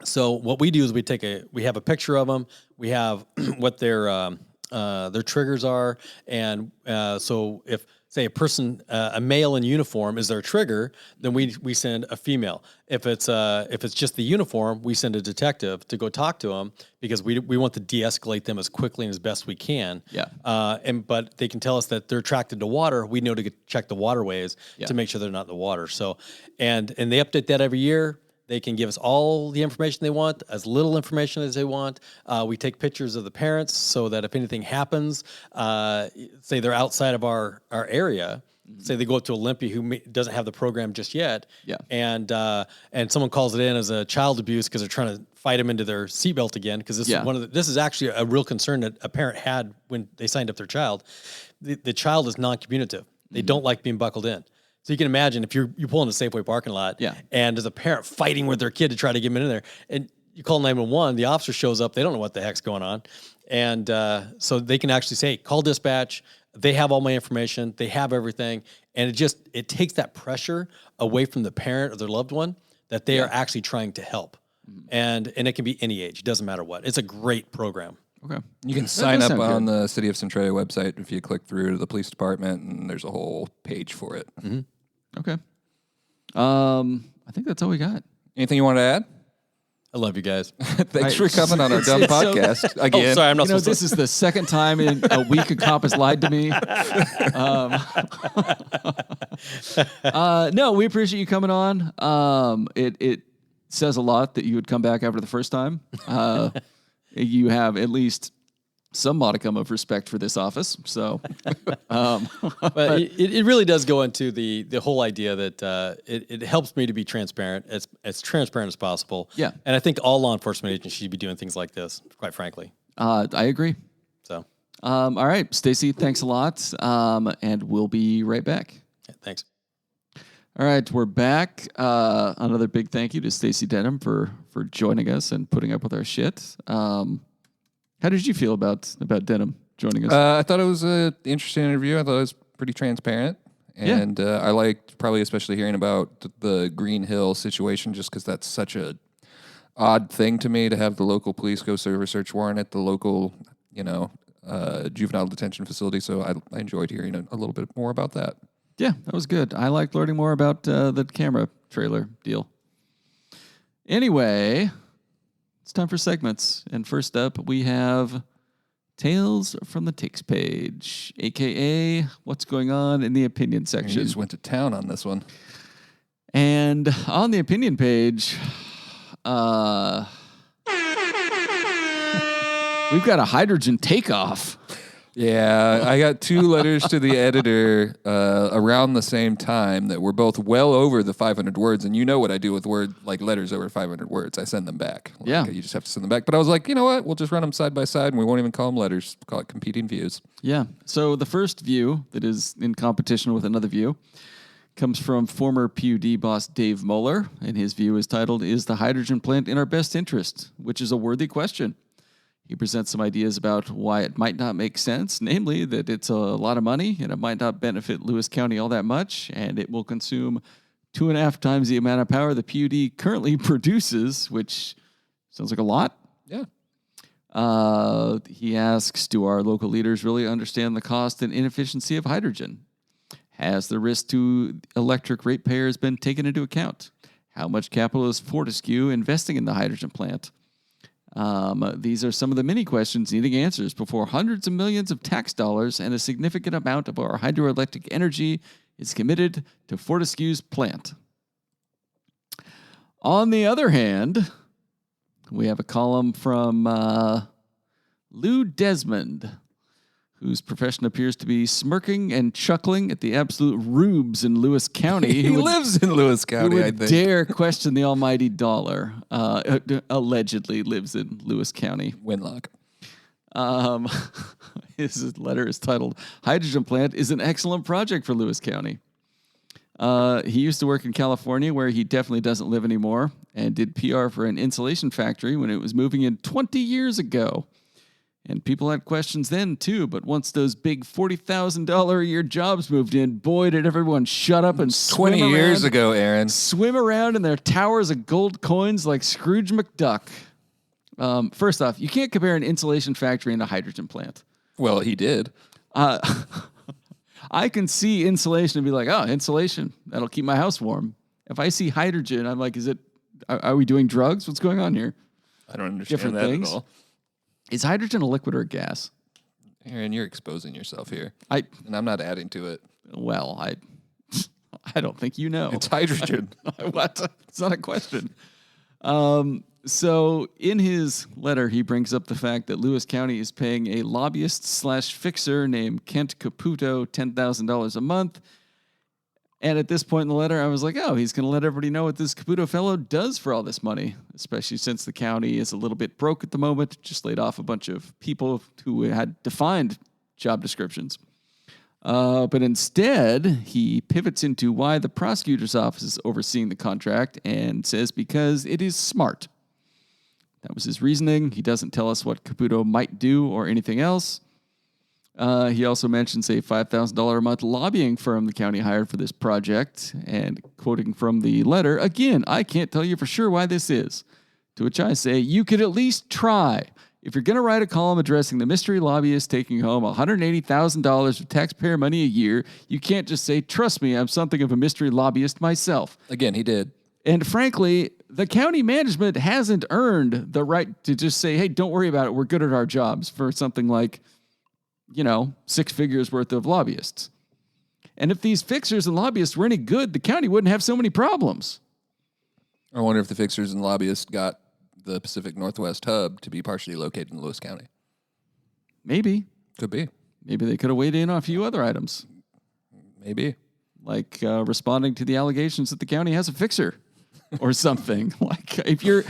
So what we do is we have a picture of them, we have what their triggers are, and so if, say, a male in uniform is their trigger, then we send a female. If it's just the uniform, we send a detective to go talk to them, because we want to de-escalate them as quickly and as best we can. Yeah. But they can tell us that they're attracted to water. We know to check the waterways to make sure they're not in the water. So, and they update that every year. They can give us all the information they want, as little information as they want. We take pictures of the parents so that if anything happens, say they're outside of our area, say they go up to Olympia who doesn't have the program just yet, and someone calls it in as a child abuse because they're trying to fight them into their seatbelt again, because this is actually a real concern that a parent had when they signed up their child. The child is non-communicative. They don't like being buckled in. So you can imagine if you pull in a Safeway parking lot and there's a parent fighting with their kid to try to get them in there, and you call 911, the officer shows up, they don't know what the heck's going on. And so they can actually say, call dispatch, they have all my information, they have everything. And it takes that pressure away from the parent or their loved one that they are actually trying to help. And it can be any age, it doesn't matter what. It's a great program. Okay. You can sign up on the City of Centralia website if you click through to the police department, and there's a whole page for it. Mm-hmm. Okay. I think that's all we got. Anything you want to add? I love you guys. Thanks for coming on our dumb podcast again. Oh, sorry, I'm not supposed this is the second time in a week a cop has lied to me. No, we appreciate you coming on. It says a lot that you would come back after the first time. You have at least some modicum of respect for this office. So, but it really does go into the whole idea that it helps me to be transparent, as transparent as possible. Yeah. And I think all law enforcement agencies should be doing things like this, quite frankly. I agree. So, all right, Stacy, thanks a lot. And we'll be right back. yeah, thanks. All right, we're back. Another big thank you to Stacy Denham for joining us and putting up with our shit. How did you feel about Denham joining us? I thought it was an interesting interview. I thought it was pretty transparent. And I liked probably especially hearing about the Green Hill situation, just because that's such a odd thing to me to have the local police go serve a search warrant at the local, juvenile detention facility. So I enjoyed hearing a little bit more about that. Yeah, that was good. I liked learning more about the camera trailer deal. Anyway, it's time for segments. And first up, we have Tales from the Takes page, a.k.a. What's Going On in the Opinion section. You just went to town on this one. And on the opinion page, we've got a hydrogen takeoff. Yeah, I got 2 letters to the editor around the same time that were both well over the 500 words. And you know what I do with letters over 500 words. I send them back. Yeah. You just have to send them back. But I was like, you know what? We'll just run them side by side and we won't even call them letters. We'll call it competing views. Yeah. So the first view that is in competition with another view comes from former PUD boss Dave Mueller. And his view is titled, "Is the hydrogen plant in our best interest?" Which is a worthy question. He presents some ideas about why it might not make sense, namely that it's a lot of money and it might not benefit Lewis County all that much, and it will consume 2.5 times the amount of power the PUD currently produces, which sounds like a lot. Yeah. He asks, do our local leaders really understand the cost and inefficiency of hydrogen? Has the risk to electric ratepayers been taken into account? How much capital is Fortescue investing in the hydrogen plant? These are some of the many questions needing answers before hundreds of millions of tax dollars and a significant amount of our hydroelectric energy is committed to Fortescue's plant. On the other hand, we have a column from Lou Desmond, whose profession appears to be smirking and chuckling at the absolute rubes in Lewis County. He lives in Lewis County, I think. Dare question the almighty dollar. Allegedly lives in Lewis County. Winlock. His letter is titled, "Hydrogen Plant is an excellent project for Lewis County." He used to work in California, where he definitely doesn't live anymore, and did PR for an insulation factory when it was moving in 20 years ago. And people had questions then, too. But once those big $40,000 a year jobs moved in, boy, did everyone shut up and swim 20 years ago, Aaron. Swim around in their towers of gold coins like Scrooge McDuck. First off, you can't compare an insulation factory and a hydrogen plant. Well, he did. I can see insulation and be like, oh, insulation, that'll keep my house warm. If I see hydrogen, I'm like, are we doing drugs? What's going on here? I don't understand Different that things. at all. Is hydrogen a liquid or a gas? Aaron, you're exposing yourself here. And I'm not adding to it. Well, I don't think you know. It's hydrogen. What? It's not a question. So in his letter, he brings up the fact that Lewis County is paying a lobbyist/fixer named Kent Caputo $10,000 a month. And at this point in the letter, I was like, oh, he's going to let everybody know what this Caputo fellow does for all this money, especially since the county is a little bit broke at the moment, just laid off a bunch of people who had defined job descriptions. But instead, he pivots into why the prosecutor's office is overseeing the contract and says because it is smart. That was his reasoning. He doesn't tell us what Caputo might do or anything else. He also mentions a $5,000 a month lobbying firm the county hired for this project. And quoting from the letter, again, I can't tell you for sure why this is. To which I say, you could at least try. If you're going to write a column addressing the mystery lobbyist taking home $180,000 of taxpayer money a year, you can't just say, trust me, I'm something of a mystery lobbyist myself. Again, he did. And frankly, the county management hasn't earned the right to just say, hey, don't worry about it. We're good at our jobs for something like, 6 figures worth of lobbyists. And if these fixers and lobbyists were any good, the county wouldn't have so many problems. I wonder if the fixers and lobbyists got the Pacific Northwest hub to be partially located in Lewis County. Maybe. Could be. Maybe they could have weighed in on a few other items. Maybe. Like responding to the allegations that the county has a fixer or something. Like if your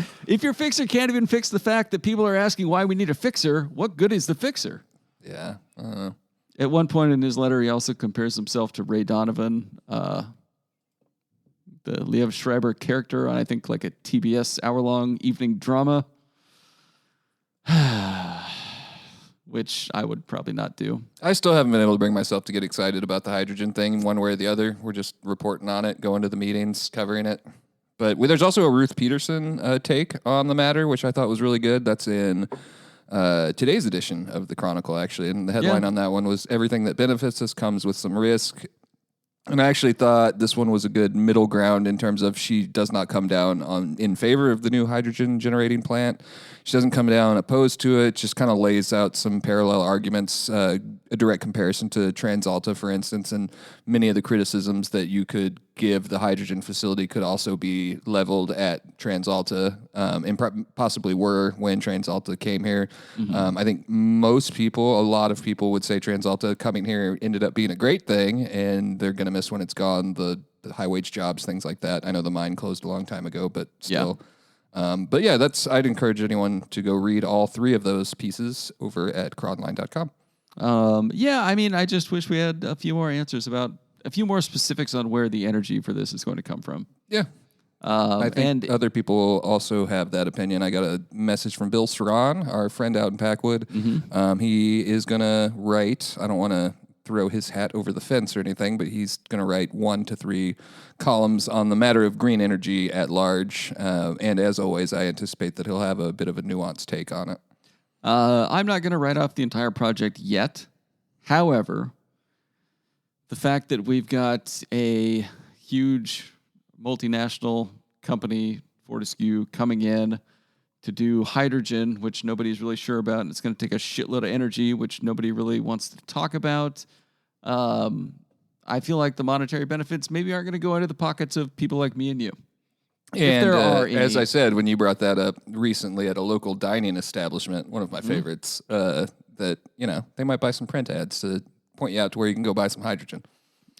fixer can't even fix the fact that people are asking why we need a fixer, what good is the fixer? Yeah. I don't know. At one point in his letter, he also compares himself to Ray Donovan, the Liev Schreiber character on, I think, like a TBS hour-long evening drama, which I would probably not do. I still haven't been able to bring myself to get excited about the hydrogen thing one way or the other. We're just reporting on it, going to the meetings, covering it. But there's also a Ruth Peterson take on the matter, which I thought was really good. That's in today's edition of the Chronicle, actually. And the headline on that one was, everything that benefits us comes with some risk. And I actually thought this one was a good middle ground in terms of she does not come down in favor of the new hydrogen generating plant. She doesn't come down opposed to it, just kind of lays out some parallel arguments, a direct comparison to TransAlta, for instance, and many of the criticisms that you could give the hydrogen facility could also be leveled at TransAlta, and possibly were when TransAlta came here. I think a lot of people would say TransAlta coming here ended up being a great thing, and they're going to miss when it's gone, the high wage jobs, things like that. I know the mine closed a long time ago, but still. Yeah. But yeah, I'd encourage anyone to go read all three of those pieces over at crodline.com. Yeah, I mean, I just wish we had a few more answers about a few more specifics on where the energy for this is going to come from. Yeah. I think other people also have that opinion. I got a message from Bill Saran, our friend out in Packwood. He is going to write, I don't want to throw his hat over the fence or anything, but he's going to write 1 to 3 columns on the matter of green energy at large. And as always, I anticipate that he'll have a bit of a nuanced take on it. I'm not going to write off the entire project yet. However, the fact that we've got a huge multinational company, Fortescue, coming in to do hydrogen, which nobody's really sure about, and it's going to take a shitload of energy, which nobody really wants to talk about. I feel like the monetary benefits maybe aren't going to go into the pockets of people like me and you. And as I said, when you brought that up recently at a local dining establishment, one of my favorites, that, they might buy some print ads to point you out to where you can go buy some hydrogen.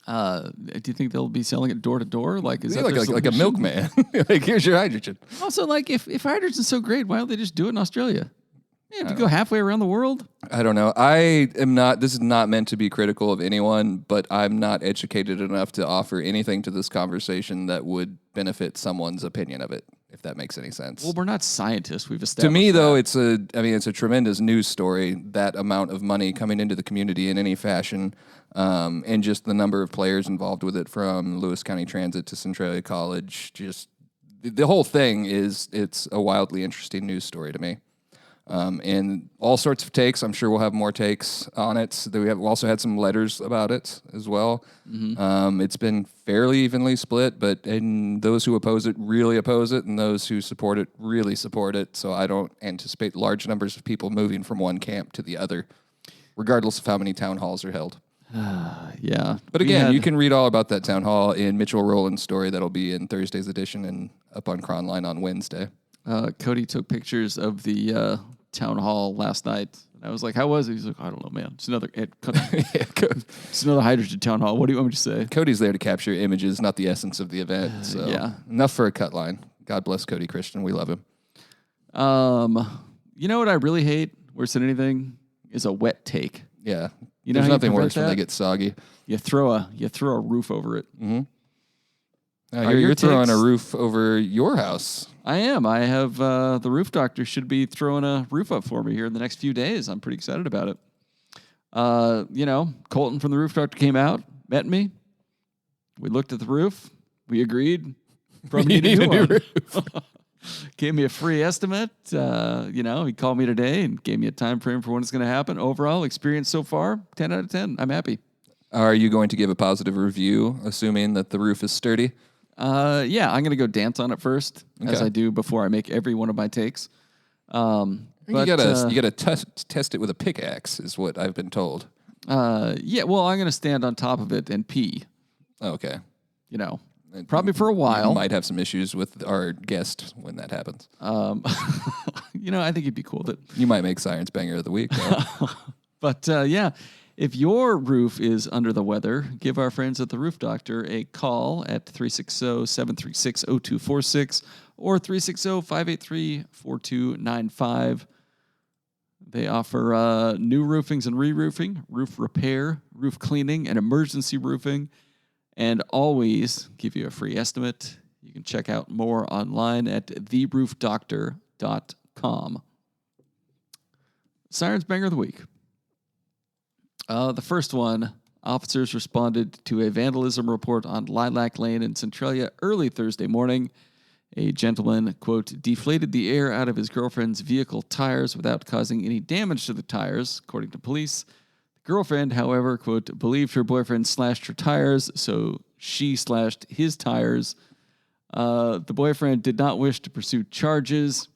Do you think they'll be selling it door to door? Like, is that like a milkman? Like, here's your hydrogen. Also, like, if hydrogen's so great, why don't they just do it in Australia? Yeah, if you go halfway around the world. I don't know. This is not meant to be critical of anyone, but I'm not educated enough to offer anything to this conversation that would benefit someone's opinion of it, if that makes any sense. Well, we're not scientists. We've established. To me, though, it's a tremendous news story, that amount of money coming into the community in any fashion, and just the number of players involved with it, from Lewis County Transit to Centralia College. Just the whole thing it's a wildly interesting news story to me. And all sorts of takes. I'm sure we'll have more takes on it. We've also had some letters about it as well. It's been fairly evenly split, but those who oppose it really oppose it, and those who support it really support it. So I don't anticipate large numbers of people moving from one camp to the other, regardless of how many town halls are held. Yeah. But again, you can read all about that town hall in Mitchell Rowland's story that'll be in Thursday's edition and up on Cronline on Wednesday. Cody took pictures of the town hall last night. And I was like, how was it? He's like, I don't know, man. It's another hydrogen town hall. What do you want me to say? Cody's there to capture images, not the essence of the event. So enough for a cut line. God bless Cody Christian. We love him. You know what I really hate worse than anything is a wet take. Yeah. There's nothing worse when they get soggy. You throw a roof over it. Mm-hmm. You're throwing a roof over your house. I am. I have the roof doctor should be throwing a roof up for me here in the next few days. I'm pretty excited about it. Colton from the roof doctor came out, met me. We looked at the roof. We agreed. Probably need a new roof. Gave me a free estimate. He called me today and gave me a time frame for when it's going to happen. Overall experience so far, 10 out of 10. I'm happy. Are you going to give a positive review, assuming that the roof is sturdy? Yeah, I'm going to go dance on it first, as I do before I make every one of my takes. You gotta test it with a pickaxe, is what I've been told. Yeah, well, I'm going to stand on top of it and pee. Okay. Probably for a while. You might have some issues with our guest when that happens. I think it'd be cool that you might make Sirens Banger of the Week. But if your roof is under the weather, give our friends at the Roof Doctor a call at 360-736-0246 or 360-583-4295. They offer new roofings and re-roofing, roof repair, roof cleaning, and emergency roofing, and always give you a free estimate. You can check out more online at theroofdoctor.com. Sirens Banger of the Week. The first one, officers responded to a vandalism report on Lilac Lane in Centralia early Thursday morning. A gentleman, quote, deflated the air out of his girlfriend's vehicle tires without causing any damage to the tires, according to police. The Girlfriend, however, quote, believed her boyfriend slashed her tires, so she slashed his tires. The boyfriend did not wish to pursue charges.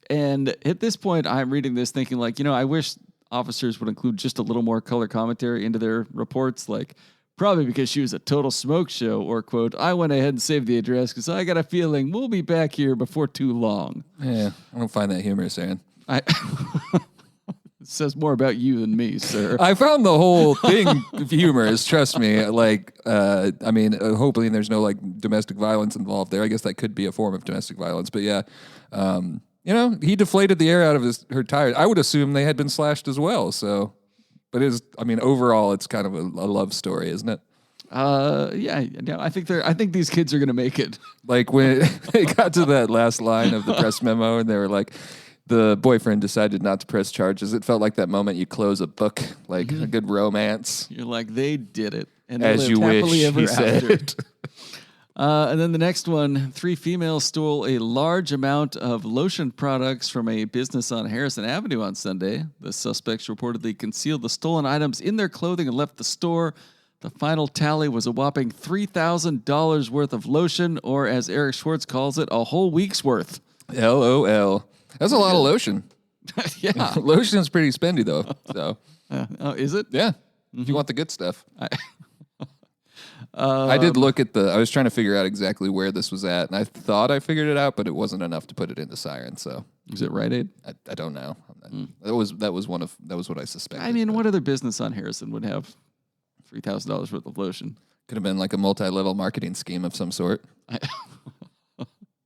And at this point, I'm reading this thinking like, I wish officers would include just a little more color commentary into their reports, like, probably because she was a total smoke show, or, quote, I went ahead and saved the address because I got a feeling we'll be back here before too long. Yeah, I don't find that humorous, Aaron. It says more about you than me, sir. I found the whole thing humorous, trust me. Like, hopefully there's no, like, domestic violence involved there. I guess that could be a form of domestic violence. But, yeah, he deflated the air out of her tires. I would assume they had been slashed as well, so... But overall, it's kind of a love story, isn't it? Yeah. I think these kids are gonna make it. Like when they got to that last line of the press memo, and they were like, the boyfriend decided not to press charges. It felt like that moment you close a book, like a good romance. You're like, they did it, and as you wish, he said. And then the next one, 3 females stole a large amount of lotion products from a business on Harrison Avenue on Sunday. The suspects reportedly concealed the stolen items in their clothing and left the store. The final tally was a whopping $3,000 worth of lotion, or as Eric Schwartz calls it, a whole week's worth. LOL. That's a lot of lotion. Yeah. Lotion is pretty spendy, though. So. Is it? Yeah. If you want the good stuff. I did look at I was trying to figure out exactly where this was at, and I thought I figured it out, but it wasn't enough to put it into Siren. So is it Rite Aid? I don't know. That was what I suspected. I mean, what other business on Harrison would have $3,000 worth of lotion? Could have been like a multi-level marketing scheme of some sort.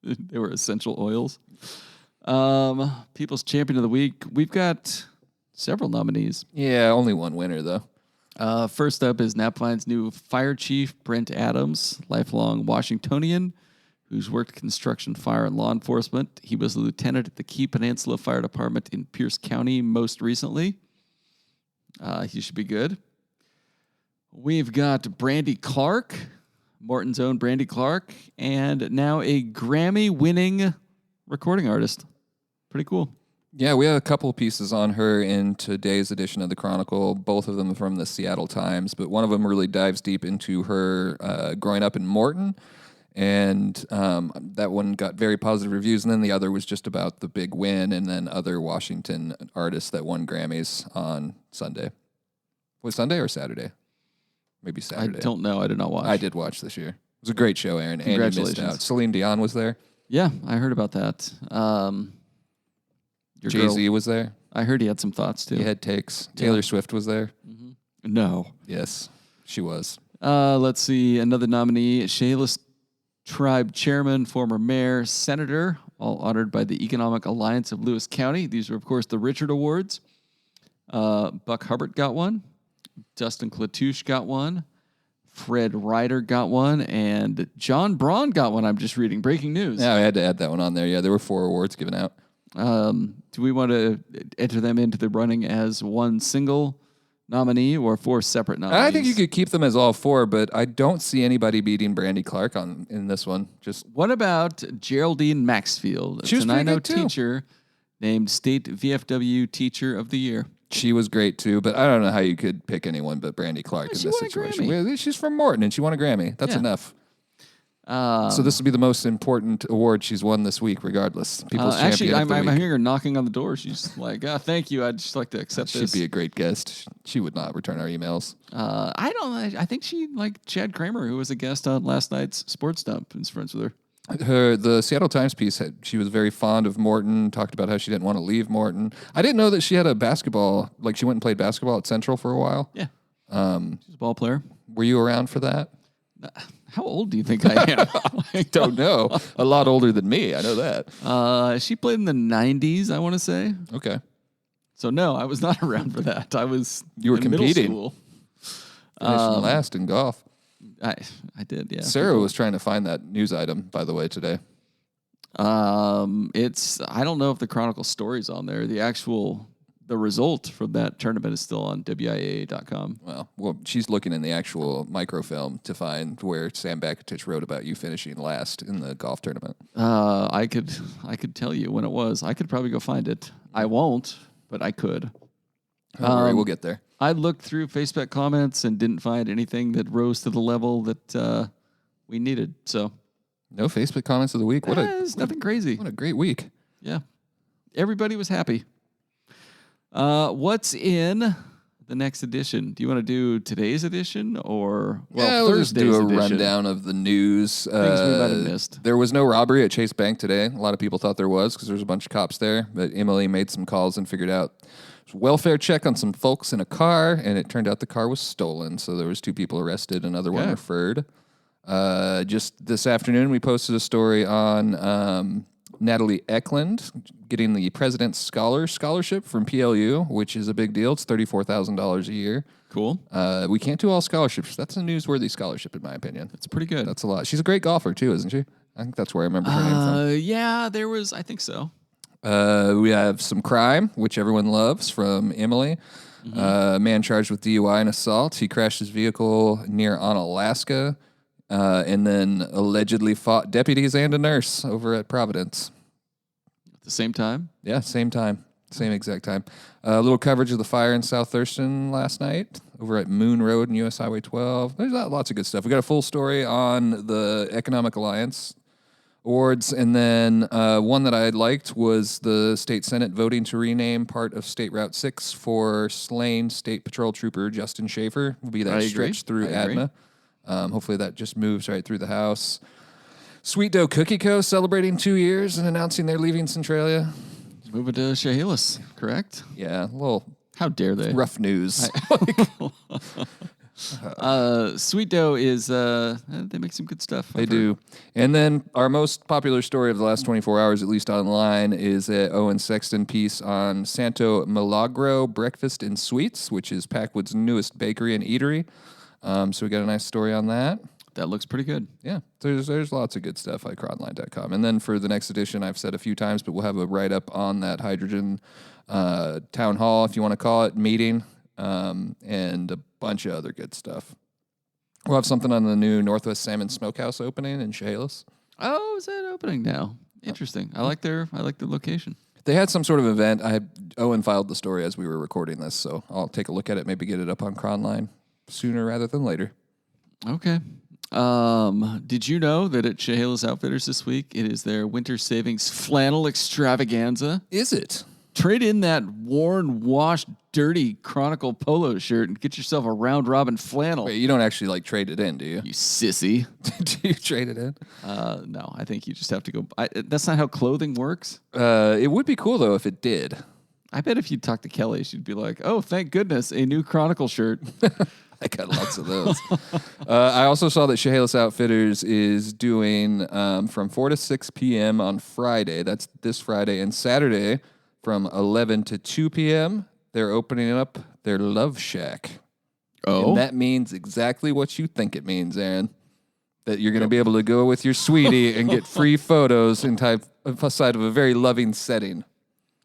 They were essential oils. People's Champion of the Week. We've got several nominees. Yeah, only one winner though. First up is Knapvine's new fire chief, Brent Adams, lifelong Washingtonian, who's worked construction, fire, and law enforcement. He was a lieutenant at the Key Peninsula Fire Department in Pierce County most recently. He should be good. We've got Brandy Clark, Morton's own Brandy Clark, and now a Grammy-winning recording artist. Pretty cool. Yeah, we had a couple pieces on her in today's edition of the Chronicle, both of them from the Seattle Times, but one of them really dives deep into her growing up in Morton, and that one got very positive reviews, and then the other was just about the big win and then other Washington artists that won Grammys on Sunday. Was Sunday or Saturday? Maybe Saturday. I don't know. I did not watch. I did watch this year. It was a great show, Aaron. Congratulations. And you missed out. Celine Dion was there. Yeah, I heard about that. Jay-Z was there. I heard he had some thoughts, too. He had takes. Taylor Swift was there. Mm-hmm. No. Yes, she was. Let's see. Another nominee, Shayless Tribe Chairman, former mayor, senator, all honored by the Economic Alliance of Lewis County. These are, of course, the Richard Awards. Buck Hubbard got one. Dustin Klatouche got one. Fred Ryder got one. And John Braun got one. I'm just reading. Breaking news. Yeah, I had to add that one on there. Yeah, there were 4 awards given out. Do we want to enter them into the running as one single nominee or 4 separate nominees? I think you could keep them as all 4, but I don't see anybody beating Brandy Clark in this one. What about Geraldine Maxfield? She was pretty good, too. Teacher named State VFW Teacher of the Year. She was great too, but I don't know how you could pick anyone but Brandy Clark in this situation. She's from Morton and she won a Grammy. That's enough. So this will be the most important award she's won this week, regardless. People's Champion of the Week. I'm hearing her knocking on the door. She's like, thank you. I'd just like to accept this. She'd be a great guest. She would not return our emails. I think she, like Chad Kramer, who was a guest on last night's Sports Dump, is friends with her. The Seattle Times piece she was very fond of Morton, talked about how she didn't want to leave Morton. I didn't know that she had a basketball, like she went and played basketball at Central for a while. Yeah. She's a ball player. Were you around for that? How old do you think I am? I don't know. A lot older than me. I know that. She played in the 90s, I want to say. Okay. So no, I was not around for that. You were in competing. Middle school. Finishing last in golf. I did, yeah. Sarah was trying to find that news item, by the way, today. I don't know if the Chronicle story's on there. The result from that tournament is still on WIAA.com. Well, she's looking in the actual microfilm to find where Sam Bakatich wrote about you finishing last in the golf tournament. I could tell you when it was. I could probably go find it. I won't, but I could. Don't worry, we'll get there. I looked through Facebook comments and didn't find anything that rose to the level that we needed. So no Facebook comments of the week. It's nothing crazy. What a great week. Yeah. Everybody was happy. What's in the next edition? Do you want to do today's edition or we'll just do a edition? rundown of the news. Things we might have missed. There was no robbery at Chase Bank today. A lot of people thought there was because there's a bunch of cops there. But Emily made some calls and figured out a welfare check on some folks in a car, and it turned out the car was stolen. So there was 2 people arrested, another one referred. Just this afternoon, we posted a story on Natalie Eklund getting the President's Scholarship from PLU, which is a big deal. It's $34,000 a year. Cool. We can't do all scholarships. That's a newsworthy scholarship, in my opinion. That's pretty good. That's a lot. She's a great golfer, too, isn't she? I think that's where I remember her name from. Yeah, I think so. We have some crime, which everyone loves, from Emily. A man charged with DUI and assault. He crashed his vehicle near Onalaska and then allegedly fought deputies and a nurse over at Providence. At the same time? Yeah, same time. Same exact time. A little coverage of the fire in South Thurston last night over at Moon Road and US Highway 12. There's lots of good stuff. We got a full story on the Economic Alliance awards, and then one that I liked was the state senate voting to rename part of State Route 6 for slain State Patrol Trooper Justin Schaefer. Will be that stretch through ADMA. Hopefully that just moves right through the House. Sweet Dough Cookie Co. celebrating 2 years and announcing they're leaving Centralia. Moving to Chehalis, correct? Yeah, well, how dare they? Rough news. Sweet Dough is, they make some good stuff. They do. And then our most popular story of the last 24 hours, at least online, is an Owen Sexton piece on Santo Milagro Breakfast and Sweets, which is Packwood's newest bakery and eatery. So we got a nice story on that. That looks pretty good. Yeah, there's lots of good stuff at cronline.com. And then for the next edition, I've said a few times, but we'll have a write-up on that hydrogen town hall, if you want to call it, meeting, and a bunch of other good stuff. We'll have something on the new Northwest Salmon Smokehouse opening in Chehalis. Oh, is that opening now? Interesting. I like the location. They had some sort of event. Owen filed the story as we were recording this, so I'll take a look at it, maybe get it up on Cronline sooner rather than later. Okay. Did you know that at Chehalis Outfitters this week, it is their winter savings flannel extravaganza? Is it? Trade in that worn, washed, dirty Chronicle polo shirt and get yourself a round-robin flannel. Wait, you don't actually trade it in, do you? You sissy. Do you trade it in? No, I think you just have to go. That's not how clothing works. It would be cool, though, if it did. I bet if you talk to Kelly, she'd be like, oh, thank goodness, a new Chronicle shirt. I got lots of those. I also saw that Chehalis Outfitters is doing from 4 to 6 p.m. on Friday. That's this Friday. And Saturday from 11 to 2 p.m., they're opening up their Love Shack. Oh. And that means exactly what you think it means, Aaron. That you're going to be able to go with your sweetie and get free photos inside of a very loving setting.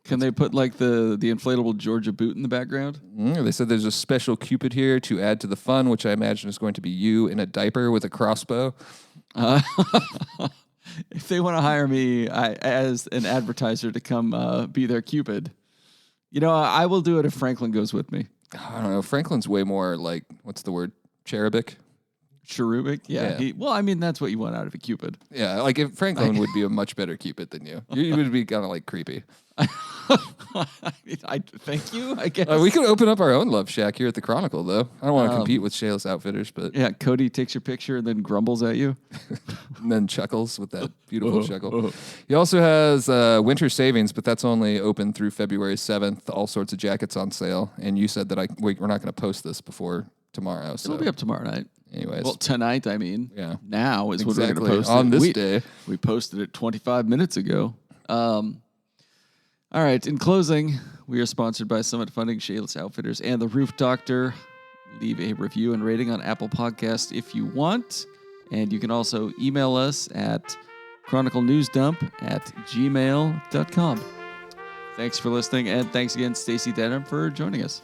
Can they put like the inflatable Georgia boot in the background? They said there's a special Cupid here to add to the fun, which I imagine is going to be you in a diaper with a crossbow. If they want to hire me as an advertiser to come be their Cupid, I will do it if Franklin goes with me. I don't know. Franklin's way more like, what's the word? Cherubic? Cherubic? Yeah. That's what you want out of a Cupid. Yeah, like if Franklin would be a much better Cupid than you. You would be kind of like creepy. Thank you, I guess. We could open up our own Love Shack here at the Chronicle, though. I don't want to compete with Chehalis Outfitters, but... Yeah, Cody takes your picture and then grumbles at you. And then chuckles with that beautiful chuckle. He also has winter savings, but that's only open through February 7th. All sorts of jackets on sale. And you said that we're not going to post this before tomorrow. So. It'll be up tomorrow night. Anyways. Well, tonight, I mean. Yeah. Now is when we're going to post on this day. We posted it 25 minutes ago. All right. In closing, we are sponsored by Summit Funding, Chehalis Outfitters, and The Roof Doctor. Leave a review and rating on Apple Podcasts if you want. And you can also email us at chroniclenewsdump@gmail.com. Thanks for listening, and thanks again, Stacy Denham, for joining us.